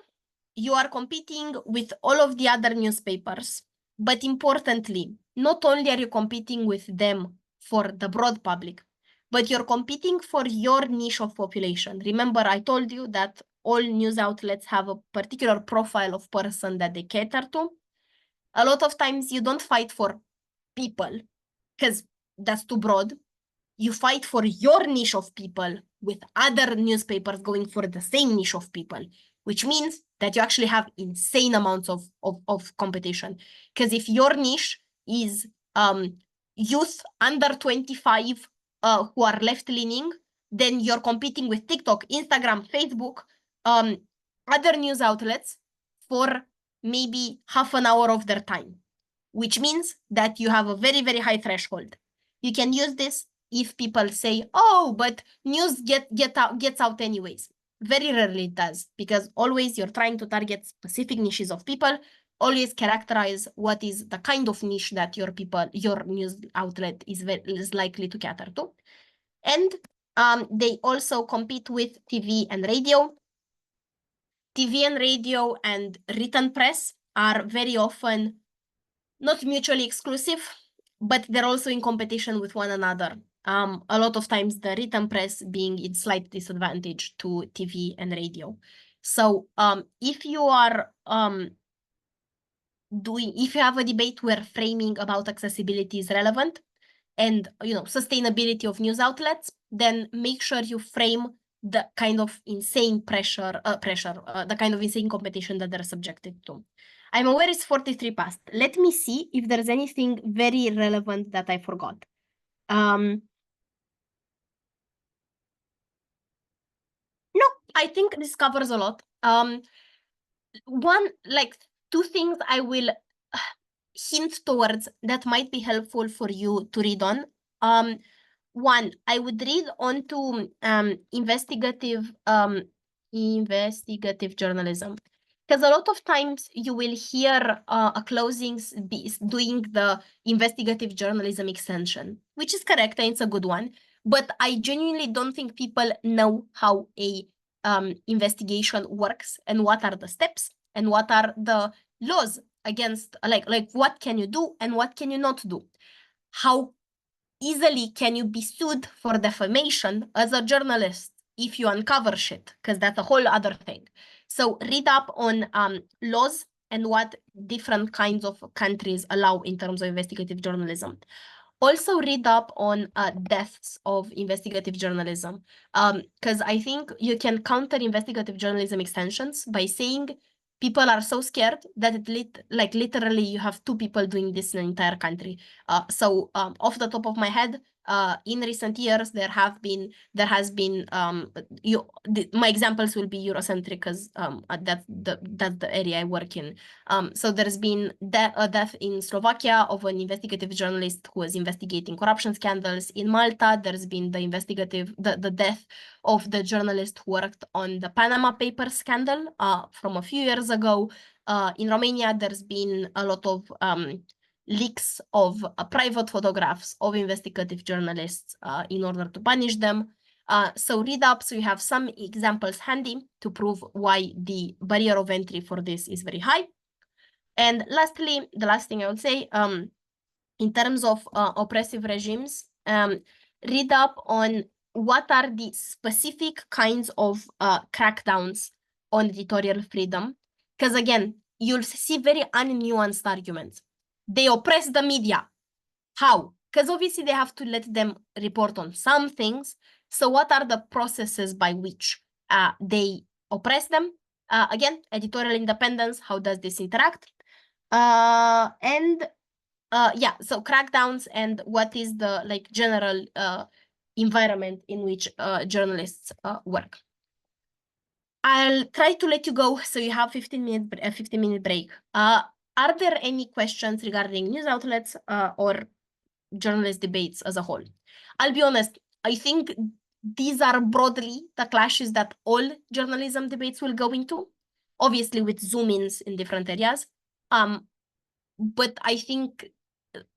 you are competing with all of the other newspapers. But importantly, not only are you competing with them for the broad public, but you're competing for your niche of population. Remember, I told you that all news outlets have a particular profile of person that they cater to. A lot of times you don't fight for people because that's too broad. You fight for your niche of people with other newspapers going for the same niche of people, which means that you actually have insane amounts of competition. Because if your niche is youth under 25 who are left-leaning, then you're competing with TikTok, Instagram, Facebook, other news outlets for maybe half an hour of their time, which means that you have a very, very high threshold. You can use this if people say, oh, but news gets out anyways. Very rarely it does, because always you're trying to target specific niches of people. Always characterize what is the kind of niche that your news outlet is likely to cater to. And they also compete with TV and radio. TV and radio and written press are very often not mutually exclusive, but they're also in competition with one another. A lot of times the written press being in slight disadvantage to TV and radio. So if you are if you have a debate where framing about accessibility is relevant and sustainability of news outlets, then make sure you frame the kind of insane the kind of insane competition that they're subjected to. I'm aware it's 43 past. Let me see if there's anything very relevant that I forgot. No, I think this covers a lot. Two things I will hint towards that might be helpful for you to read on. One, I would read on to investigative journalism. Because a lot of times you will hear a closings doing the investigative journalism extension, which is correct and it's a good one. But I genuinely don't think people know how a investigation works and what are the steps and what are the laws against, like what can you do and what can you not do? How easily can you be sued for defamation as a journalist if you uncover shit? Because that's a whole other thing. So read up on laws and what different kinds of countries allow in terms of investigative journalism. Also read up on deaths of investigative journalism, because I think you can counter investigative journalism extensions by saying people are so scared that literally you have 2 people doing this in an entire country. So off the top of my head, in recent years, there has been my examples will be Eurocentric because that's the area I work in. So there's been a death in Slovakia of an investigative journalist who was investigating corruption scandals. In Malta, there's been the death of the journalist who worked on the Panama Papers scandal from a few years ago. In Romania, there's been a lot of leaks of private photographs of investigative journalists in order to punish them. So read up so you have some examples handy to prove why the barrier of entry for this is very high. And lastly, the last thing I would say, in terms of oppressive regimes, read up on what are the specific kinds of crackdowns on editorial freedom. Because again, you'll see very unnuanced arguments. They oppress the media. How? Because obviously they have to let them report on some things. So what are the processes by which they oppress them? Again, editorial independence, how does this interact? Yeah, so crackdowns and what is the general environment in which journalists work. I'll try to let you go so you have 15-minute break. Are there any questions regarding news outlets or journalist debates as a whole? I'll be honest, I think these are broadly the clashes that all journalism debates will go into, obviously with zoom-ins in different areas. But I think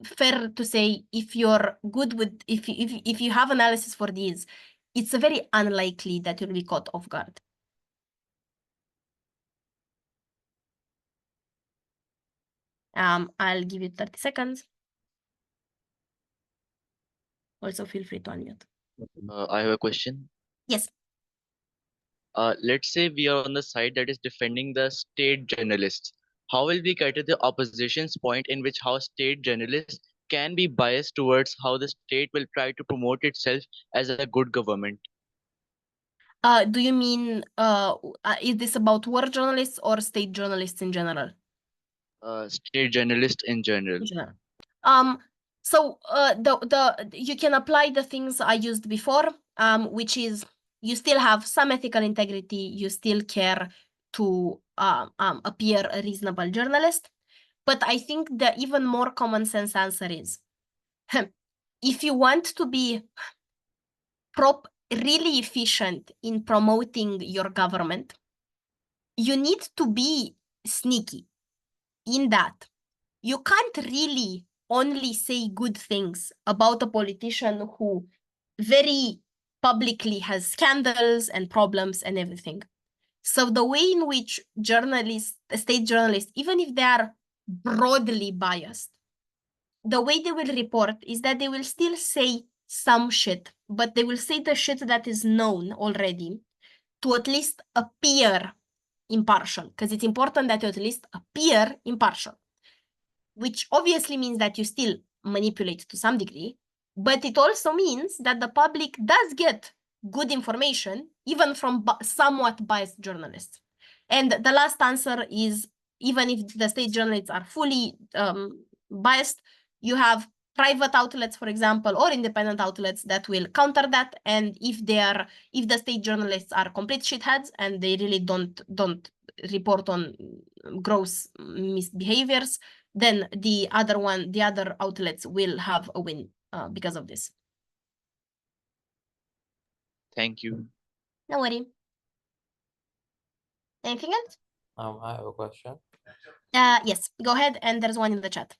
fair to say if you're good with, if you have analysis for these, it's very unlikely that you'll be caught off guard. I'll give you 30 seconds. Also feel free to unmute. I have a question. Yes. Let's say we are on the side that is defending the state journalists. How will we get to the opposition's point in which how state journalists can be biased towards how the state will try to promote itself as a good government? Do you mean, is this about war journalists or state journalists in general? State journalists in general. So you can apply the things I used before, which is you still have some ethical integrity, you still care to appear a reasonable journalist. But I think the even more common sense answer is, if you want to be really efficient in promoting your government, you need to be sneaky in that you can't really only say good things about a politician who very publicly has scandals and problems and everything. So the way in which state journalists, even if they are broadly biased, the way they will report is that they will still say some shit, but they will say the shit that is known already to at least appear impartial, because it's important that you at least appear impartial, which obviously means that you still manipulate to some degree, but it also means that the public does get good information, even from somewhat biased journalists. And the last answer is, even if the state journalists are fully biased, you have private outlets, for example, or independent outlets that will counter that. And if the state journalists are complete shitheads and they really don't report on gross misbehaviors, then the other outlets will have a win because of this. Thank you. No worry. Anything else? I have a question. Yes, go ahead, and there's one in the chat.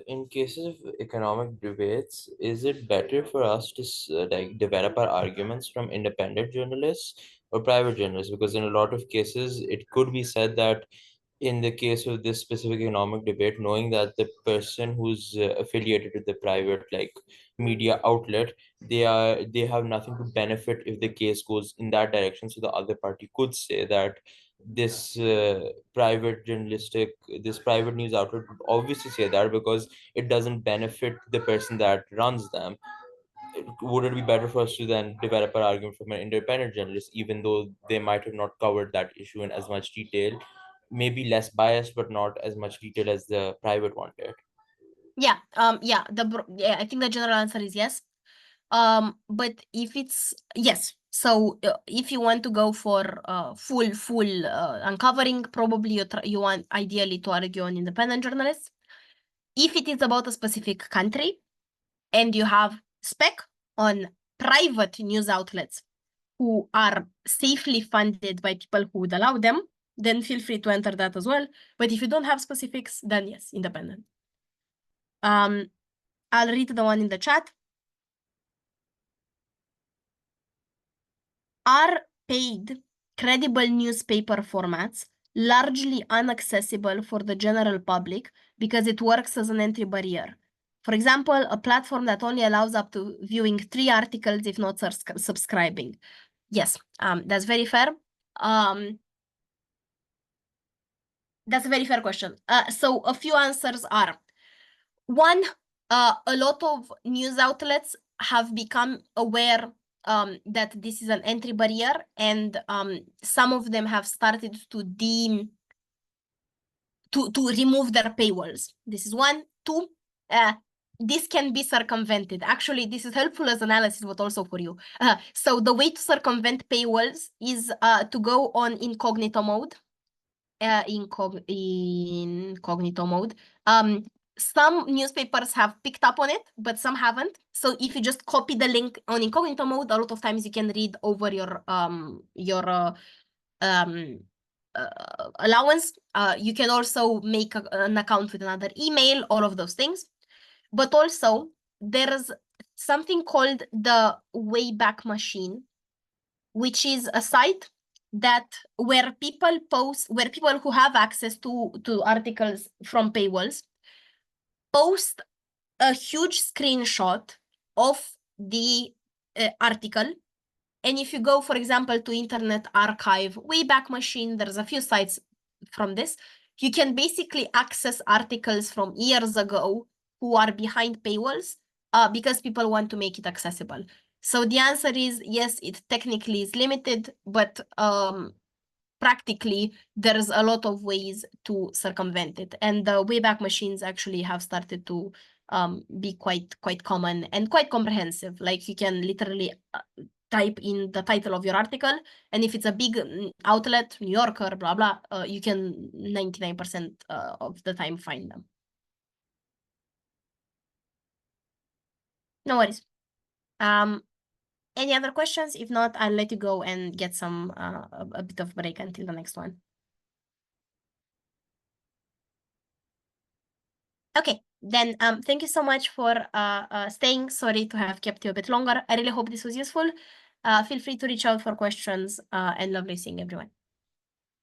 In cases of economic debates, is it better for us to develop our arguments from independent journalists or private journalists? Because in a lot of cases, it could be said that in the case of this specific economic debate, knowing that the person who's affiliated with the private media outlet, they have nothing to benefit if the case goes in that direction. So the other party could say that this private news outlet would obviously say that because it doesn't benefit the person that runs them. Would it be better for us to then develop an argument from an independent journalist, even though they might have not covered that issue in as much detail, maybe less biased, but not as much detail as the private one did? Yeah, yeah, yeah, I think the general answer is yes. But if it's yes, so if you want to go for full uncovering, probably you want ideally to argue on independent journalists. If it is about a specific country and you have spec on private news outlets who are safely funded by people who would allow them, then feel free to enter that as well. But if you don't have specifics, then yes, independent. I'll read the one in the chat. Are paid credible newspaper formats largely inaccessible for the general public because it works as an entry barrier? For example, a platform that only allows up to viewing 3 articles if not subscribing. Yes, that's very fair. That's a very fair question. So a few answers are, one, a lot of news outlets have become aware that this is an entry barrier, and some of them have started to remove their paywalls. This is one. Two, this can be circumvented. Actually, this is helpful as analysis, but also for you. So the way to circumvent paywalls is to go on incognito mode. Incognito mode. Some newspapers have picked up on it, but some haven't. So if you just copy the link on incognito mode, a lot of times you can read over your allowance. You can also make an account with another email, all of those things. But also there's something called the Wayback Machine, which is a site that where people who have access to articles from paywalls post a huge screenshot of the article. And if you go, for example, to Internet Archive, Wayback Machine, there's a few sites from this, you can basically access articles from years ago who are behind paywalls because people want to make it accessible. So the answer is yes, it technically is limited, but practically there's a lot of ways to circumvent it. And the Wayback Machines actually have started to be quite common and quite comprehensive. Like you can literally type in the title of your article, and if it's a big outlet, New Yorker, blah, blah, you can 99% of the time find them. No worries. Any other questions? If not, I'll let you go and get some a bit of break until the next one. Okay, then thank you so much for staying. Sorry to have kept you a bit longer. I really hope this was useful. Feel free to reach out for questions and lovely seeing everyone.